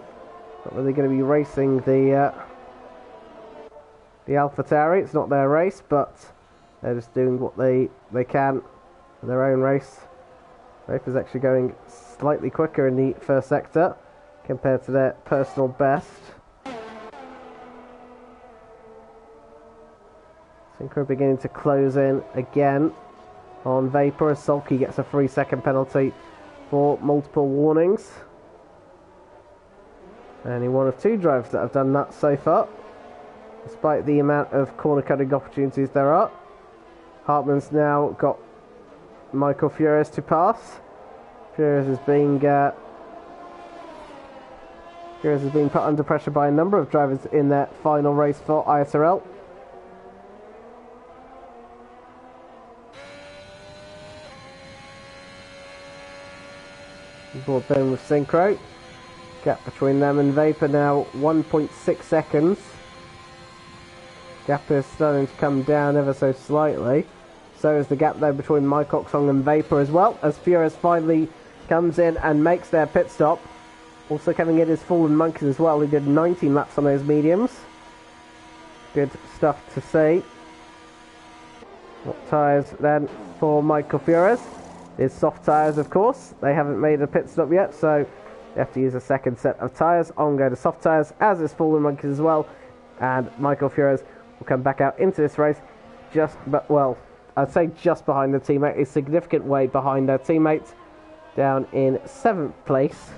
not really going to be racing the AlphaTauri. It's not their race, but they're just doing what they can for their own race. Vapor's actually going slightly quicker in the first sector compared to their personal best. Synchro beginning to close in again on Vapor as Sulky gets a 3-second penalty for multiple warnings. Only one of 2 drivers that have done that so far, despite the amount of corner cutting opportunities there are. Hartman's now got Michael Furious to pass. Furious is being put under pressure by a number of drivers in their final race for ISRL. Board then with Synchro. Gap between them and Vapor now 1.6 seconds. Gap is starting to come down ever so slightly. So is the gap there between Mike Oxong and Vapor as well, as Furious finally comes in and makes their pit stop. Also coming in is Fallen Monkeys as well. He did 19 laps on those mediums. Good stuff to see. What tyres then for Michael Furious? Is soft tyres, of course. They haven't made a pit stop yet, so you have to use a second set of tyres. On go to soft tyres, as is Fallen Monkeys as well. And Michael Furious will come back out into this race I'd say just behind the teammate, a significant way behind their teammates, down in 7th place.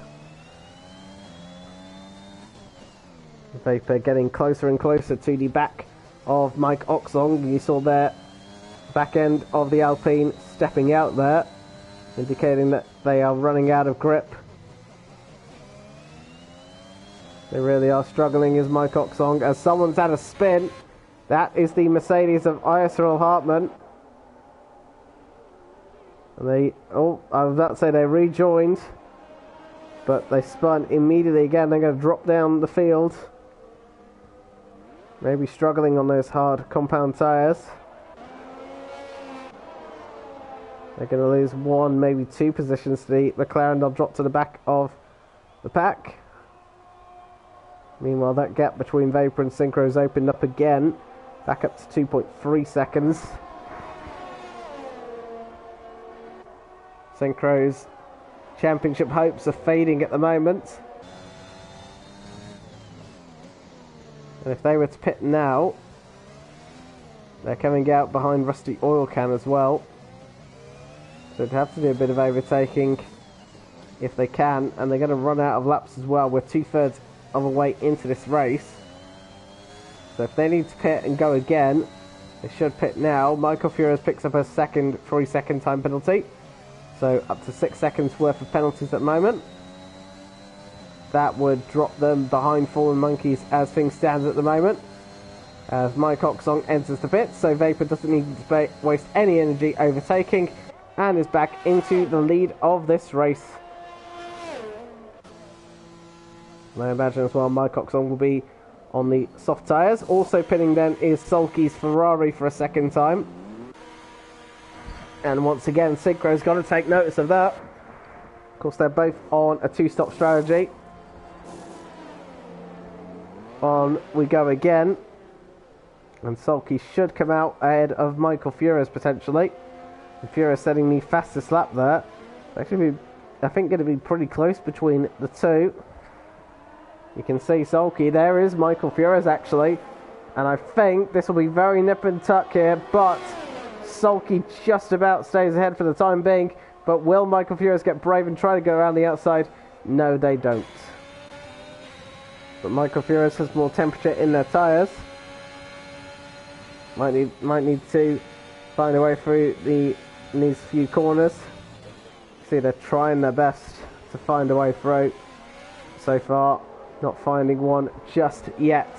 Vapor getting closer and closer to the back of Mike Oxong. You saw their back end of the Alpine stepping out there, indicating that they are running out of grip. They really are struggling, is Mike Oxong, as someone's had a spin. That is the Mercedes of ISRL Hartman. And I was about to say they rejoined, but they spun immediately again. They're going to drop down the field. Maybe struggling on those hard compound tyres. They're going to lose 1, maybe 2 positions to the McLaren. They'll drop to the back of the pack. Meanwhile, that gap between Vapor and Synchro has opened up again, back up to 2.3 seconds. Synchro's championship hopes are fading at the moment. And if they were to pit now, they're coming out behind Rusty Oil Can as well. So they'd have to do a bit of overtaking if they can, and they're going to run out of laps as well. We're 2/3 of the way into this race. So if they need to pit and go again, they should pit now. Michael Furious picks up a second 3-second time penalty. So up to 6 seconds worth of penalties at the moment. That would drop them behind Fallen Monkeys as things stand at the moment. As Mike Oxong enters the pit, so Vapor doesn't need to waste any energy overtaking, and is back into the lead of this race. And I imagine as well Mike Oxong will be on the soft tyres. Also pitting then is Sulky's Ferrari for a second time. And once again, Synchro's got to take notice of that. Of course, they're both on a 2-stop strategy. On we go again. And Sulky should come out ahead of Michael Furious potentially. Furious setting the fastest lap there. Actually, I think going to be pretty close between the two. You can see Sulky. There is Michael Furious actually. And I think this will be very nip and tuck here, but Sulky just about stays ahead for the time being. But will Michael Furious get brave and try to go around the outside? No, they don't. But Michael Furious has more temperature in their tyres. Might need to find a way through these few corners. See, they're trying their best to find a way through. So far, not finding one just yet.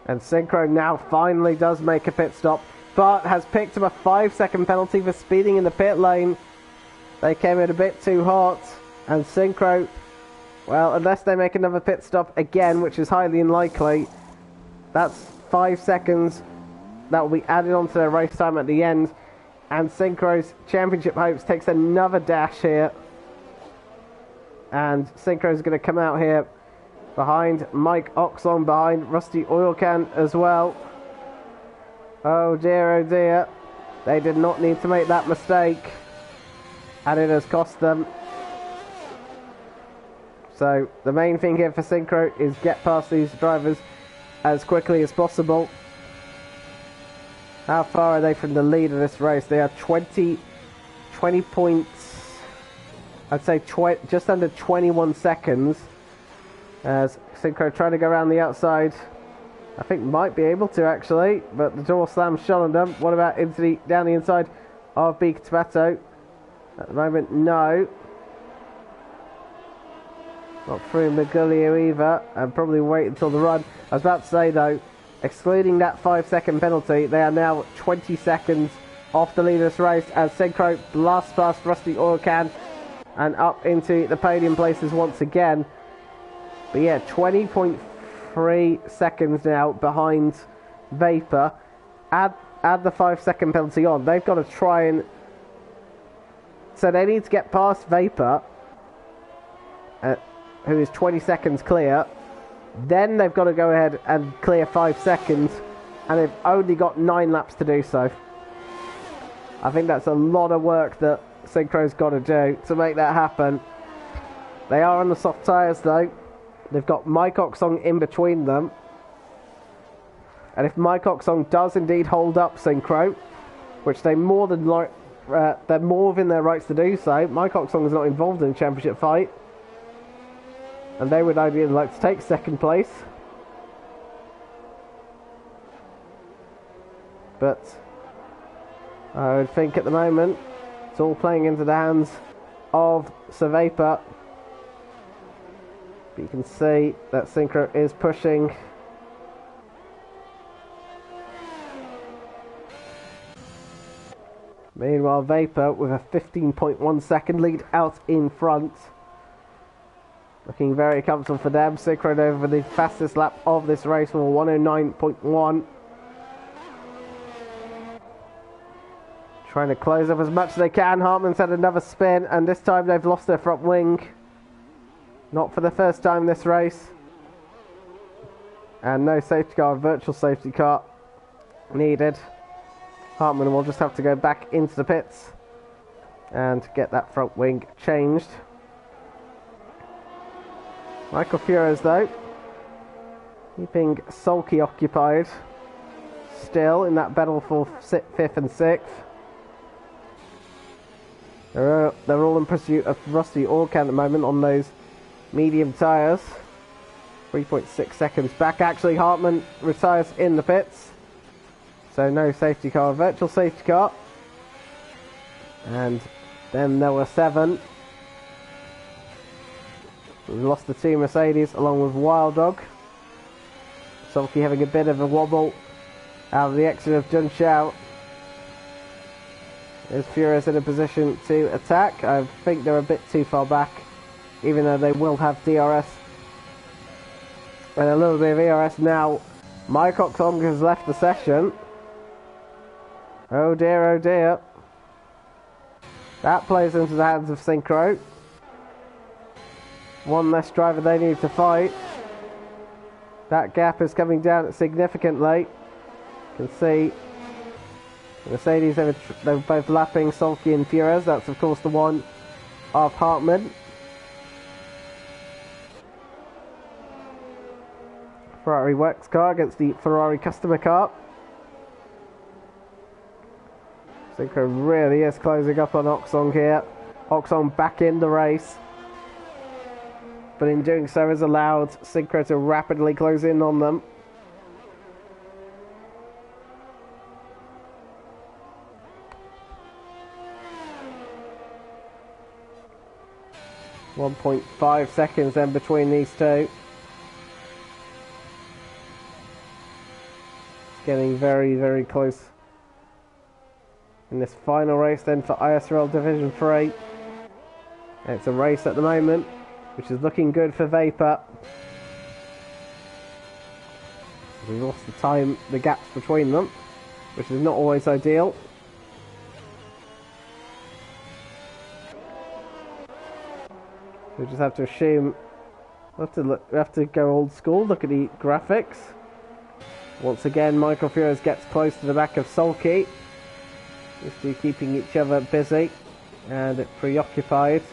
And Synchro now finally does make a pit stop, but has picked up a 5-second penalty for speeding in the pit lane. They came in a bit too hot, and Synchro, well, unless they make another pit stop again, which is highly unlikely, that's 5 seconds that will be added onto their race time at the end, and Synchro's championship hopes takes another dash here. And Synchro's going to come out here behind Mike Oxlong, behind Rusty Oilcan as well. Oh dear, they did not need to make that mistake, and it has cost them. So the main thing here for Synchro is get past these drivers as quickly as possible. How far are they from the lead of this race? They are 20 points, I'd say just under 21 seconds. As Synchro trying to go around the outside. I think might be able to actually, but the door slams shut on them. What about down the inside of Beacon Tabato? At the moment, no. Not through Magulio either, and probably wait until the run. I was about to say though, excluding that 5-second penalty, they are now 20 seconds off the lead of this race as Synchro blasts past Rusty Oilcan and up into the podium places once again. But yeah, 20.3 seconds now behind Vapor. Add the 5-second penalty on. They've got to try and... So they need to get past Vapor, who is 20 seconds clear. Then they've got to go ahead and clear 5 seconds. And they've only got 9 laps to do so. I think that's a lot of work that Synchro's got to do to make that happen. They are on the soft tyres though. They've got Mike Oxong in between them. And if Mike Oxong does indeed hold up Synchro, which they're more within their rights to do so, Mike Oxong is not involved in the championship fight. And they would ideally like to take second place. But I would think at the moment it's all playing into the hands of Sir Vapor. But you can see that Synchro is pushing. Meanwhile, Vapor with a 15.1 second lead out in front. Looking very comfortable for them. Synchro over the fastest lap of this race for 109.1. Trying to close up as much as they can. Hartman's had another spin, and this time they've lost their front wing. Not for the first time this race. And no safety car, virtual safety car needed. Hartman will just have to go back into the pits and get that front wing changed. Michael Furious though, keeping Sulky occupied still in that battle for 5th and 6th. They're all in pursuit of Rusty Oilcan at the moment on those medium tyres. 3.6 seconds back. Actually, Hartman retires in the pits. So no safety car, virtual safety car. And then there were 7. We've lost the 2 Mercedes along with Wild Dog. Sulky having a bit of a wobble out of the exit of Jun Xiao. Is Furious in a position to attack? I think they're a bit too far back, even though they will have DRS and a little bit of ERS now. Mike Oxong has left the session. Oh dear, oh dear. That plays into the hands of Synchro. One less driver they need to fight. That gap is coming down significantly. You can see Mercedes, they were both lapping Sulky and Furious. That's of course the one of Hartmann. Ferrari works car against the Ferrari customer car. Synchro really is closing up on Oxong here. Oxong back in the race, but in doing so has allowed Synchro to rapidly close in on them. .5 seconds then between these two. It's getting very, very close in this final race then for ISRL Division 3. It's a race at the moment, which is looking good for Vapor. We've lost the gaps between them, which is not always ideal. We just have to assume, we have to go old school, look at the graphics. Once again, Michael Furious gets close to the back of Sulky. These two keeping each other busy and preoccupied.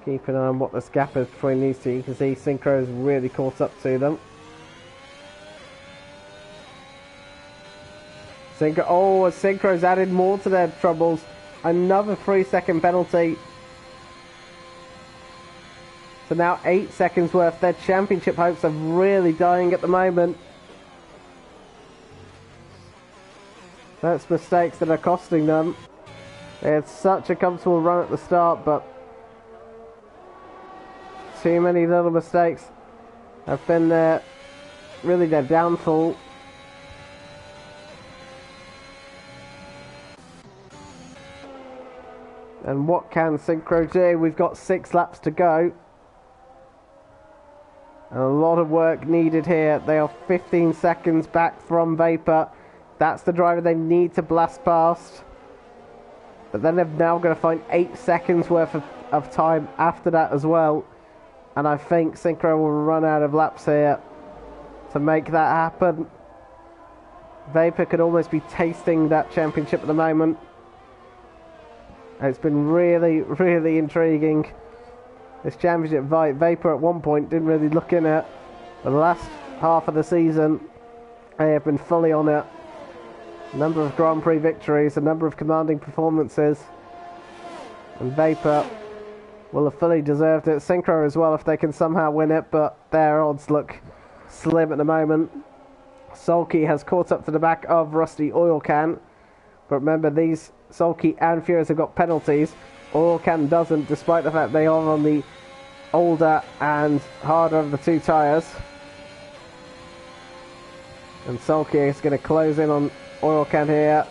Keep an eye on what this gap is between these two. You can see Synchro has really caught up to them. Synchro's added more to their troubles. Another 3-second penalty. So now 8 seconds worth. Their championship hopes are really dying at the moment. That's mistakes that are costing them. They had such a comfortable run at the start, but too many little mistakes have been really their downfall. And what can Synchro do? We've got 6 laps to go. And a lot of work needed here. They are 15 seconds back from Vapor. That's the driver they need to blast past. But then they've now got to find 8 seconds worth of time after that as well. And I think Synchro will run out of laps here to make that happen. Vapor could almost be tasting that championship at the moment. It's been really, really intriguing. This championship Vapor at one point didn't really look in it. For the last half of the season, they have been fully on it. A number of Grand Prix victories, a number of commanding performances. And Vapor will have fully deserved it. Synchro as well if they can somehow win it, but their odds look slim at the moment. Sulky has caught up to the back of Rusty Oil Can. But remember, these Sulky and Furious have got penalties. Oil Can doesn't, despite the fact they are on the older and harder of the 2 tyres. And Sulky is going to close in on Oil Can here.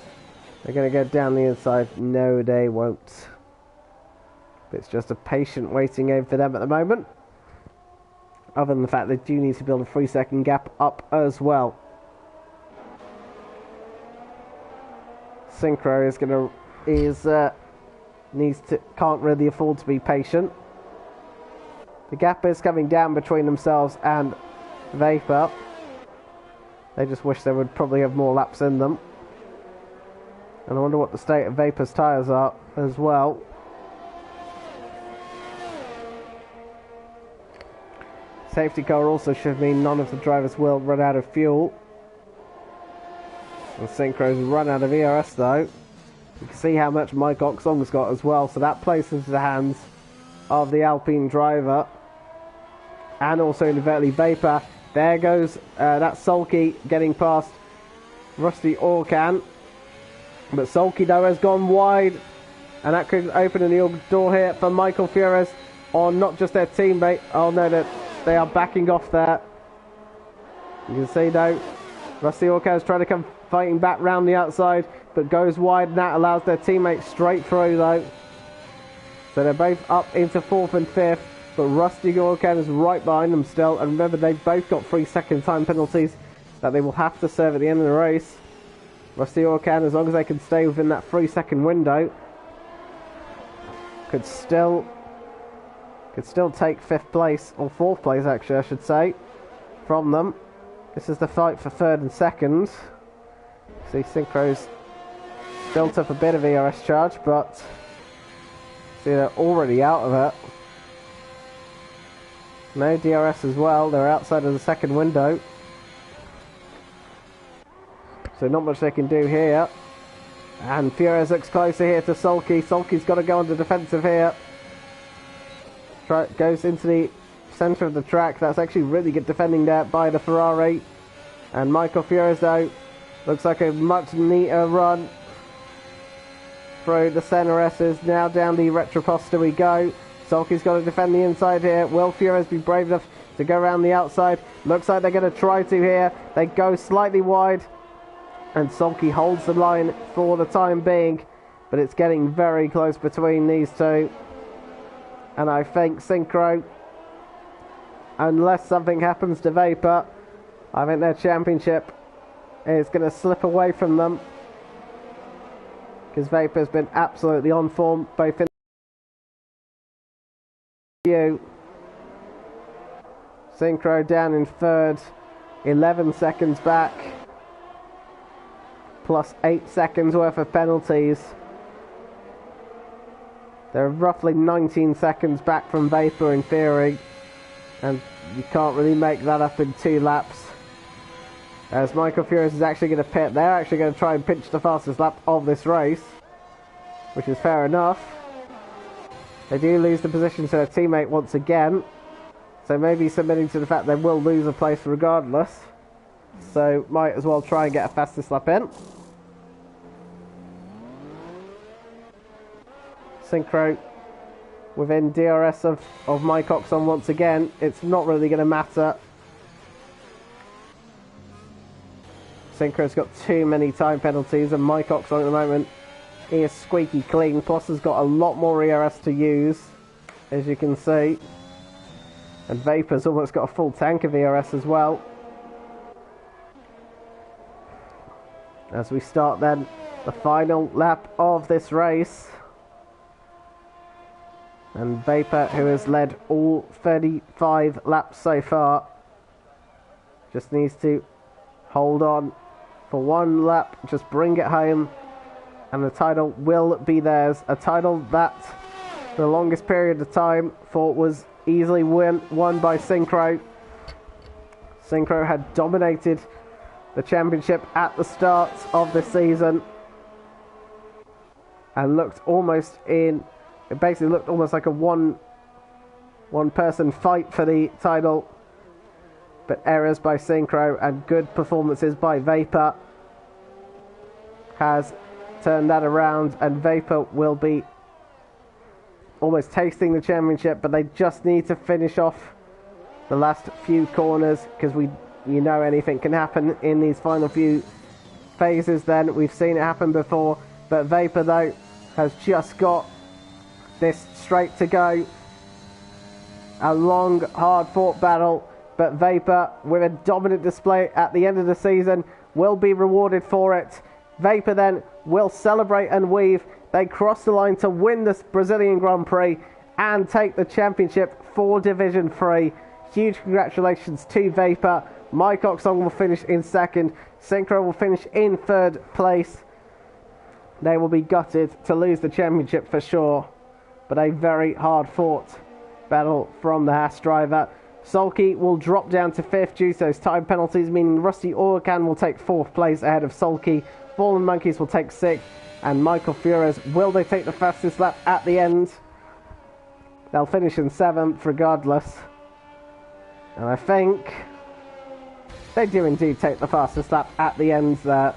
They're going to go down the inside. No, they won't. It's just a patient waiting game for them at the moment. Other than the fact they do need to build a 3-second gap up as well. Synchro can't really afford to be patient. The gap is coming down between themselves and Vapor. They just wish they would probably have more laps in them. And I wonder what the state of Vapor's tyres are as well. Safety car also should mean none of the drivers will run out of fuel. And Synchro's run out of ERS though. You can see how much Mike Oxong's got as well, so that plays into the hands of the Alpine driver. And also inadvertently Vapor. There goes that Sulky getting past Rusty Oil Can. But Sulky though has gone wide. And that could open a new door here for Michael Furious on not just their teammate. Oh no, they are backing off there. You can see though, Rusty Oil Can is trying to come fighting back round the outside, but goes wide, and that allows their teammates straight through though. So they're both up into 4th and 5th, but Rusty Oil Can is right behind them still. And remember, they've both got 3-second time penalties that they will have to serve at the end of the race. Rusty Oil Can, as long as they can stay within that 3-second window, could still take 5th place, or 4th place actually I should say, from them. This is the fight for 3rd and 2nd. See, Synchro's built up a bit of ERS charge, but see, they're already out of it. No DRS as well, they're outside of the 2nd window. So not much they can do here. And Furious looks closer here to Sulky. Sulky's got to go on the defensive here. Goes into the centre of the track. That's actually really good defending there by the Ferrari. And Michael Furious, though, looks like a much neater run through the centre S's. Now down the retroposter we go. Sulky's got to defend the inside here. Will Furious be brave enough to go around the outside? Looks like they're going to try to here. They go slightly wide. And Sulky holds the line for the time being. But it's getting very close between these two. And I think Synchro, unless something happens to Vapor, I think their championship is going to slip away from them. Because Vapor's been absolutely on form, both in the Synchro down in 3rd, 11 seconds back, plus 8 seconds worth of penalties. They're roughly 19 seconds back from Vapor in theory, and you can't really make that up in 2 laps. As Michael Furious is actually going to pit, they're actually going to try and pinch the fastest lap of this race, which is fair enough. They do lose the position to their teammate once again, so maybe submitting to the fact they will lose a place regardless. So might as well try and get a fastest lap in. Synchro within DRS of Mike Oxon once again. It's not really going to matter. Synchro's got too many time penalties, and Mike Oxon at the moment, he is squeaky clean. Plus has got a lot more ERS to use, as you can see. And Vapor's almost got a full tank of ERS as well. As we start then the final lap of this race. And Vapor, who has led all 35 laps so far, just needs to hold on for one lap, just bring it home, and the title will be theirs. A title that the longest period of time thought was easily won by Synchro. Synchro had dominated the championship at the start of the season and looked almost in, it basically looked almost like a one person fight for the title, but errors by Synchro and good performances by Vapor has turned that around, and Vapor will be almost tasting the championship, but they just need to finish off the last few corners, because you know anything can happen in these final few phases. Then we've seen it happen before, but Vapor though has just got this straight to go. A long, hard fought battle, but Vapor, with a dominant display at the end of the season, will be rewarded for it. Vapor then will celebrate and weave. They cross the line to win this Brazilian Grand Prix and take the championship for Division 3. Huge congratulations to Vapor. Mike Oxon will finish in 2nd. Synchro will finish in 3rd place. They will be gutted to lose the championship for sure, but a very hard fought battle from the Haas driver. Sulky will drop down to 5th due to those time penalties, meaning Rusty Orkan will take 4th place ahead of Sulky. Fallen Monkeys will take 6th, and Michael Furious, will they take the fastest lap at the end? They'll finish in 7th regardless. And I think they do indeed take the fastest lap at the end there.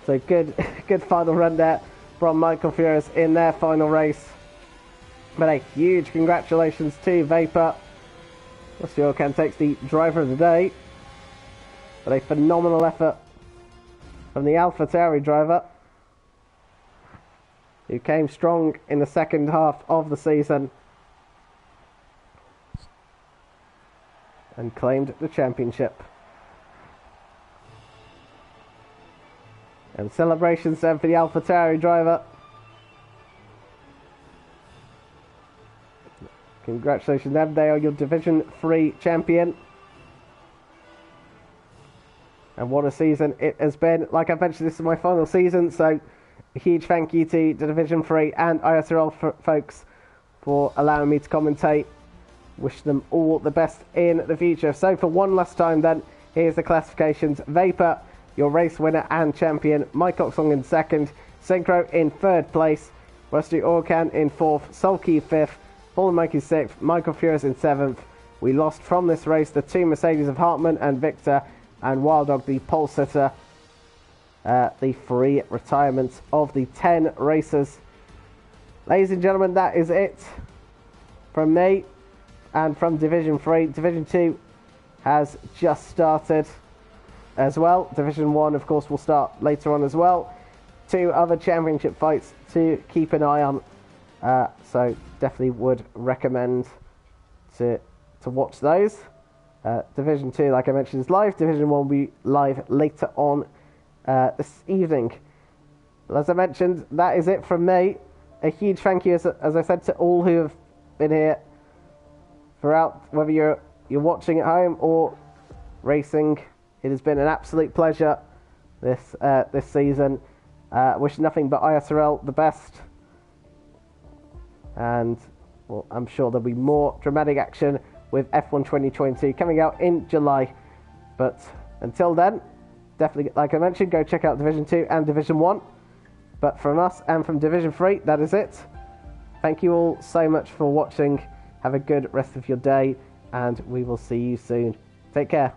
So good final run there from Michael Furious in their final race. But a huge congratulations to Vapor. Rusty Orkan takes the driver of the day. But a phenomenal effort from the AlphaTauri driver, who came strong in the second half of the season and claimed the championship. And celebrations then for the AlphaTauri driver. Congratulations, them. They are your Division 3 champion. And what a season it has been. Like I mentioned, this is my final season, so a huge thank you to the Division 3 and ISRL folks for allowing me to commentate. Wish them all the best in the future. So for one last time then, here's the classifications. Vapor, your race winner and champion. Mike Oxlong in second. Synchro in third place. Rusty Orkan in fourth. Sulky fifth. Paul and Mikey sixth. Michael Furious in seventh. We lost from this race the two Mercedes of Hartman and Victor, and Wild Dog the pole sitter. The free retirement of the 10 racers. Ladies and gentlemen, that is it from me and from Division 3. Division 2 has just started as well. Division 1, of course, will start later on as well. 2 other championship fights to keep an eye on. So definitely would recommend to watch those. Division 2, like I mentioned, is live. Division 1 will be live later on this evening. As I mentioned, that is it from me. A huge thank you, as I said, to all who have been here throughout, whether you're watching at home or racing. It has been an absolute pleasure this season. Wish nothing but ISRL the best, and well, I'm sure there'll be more dramatic action with F1 2022 coming out in July. But until then, definitely, like I mentioned, go check out Division 2 and Division 1. But from us and from Division 3, that is it. Thank you all so much for watching. Have a good rest of your day, and we will see you soon. Take care.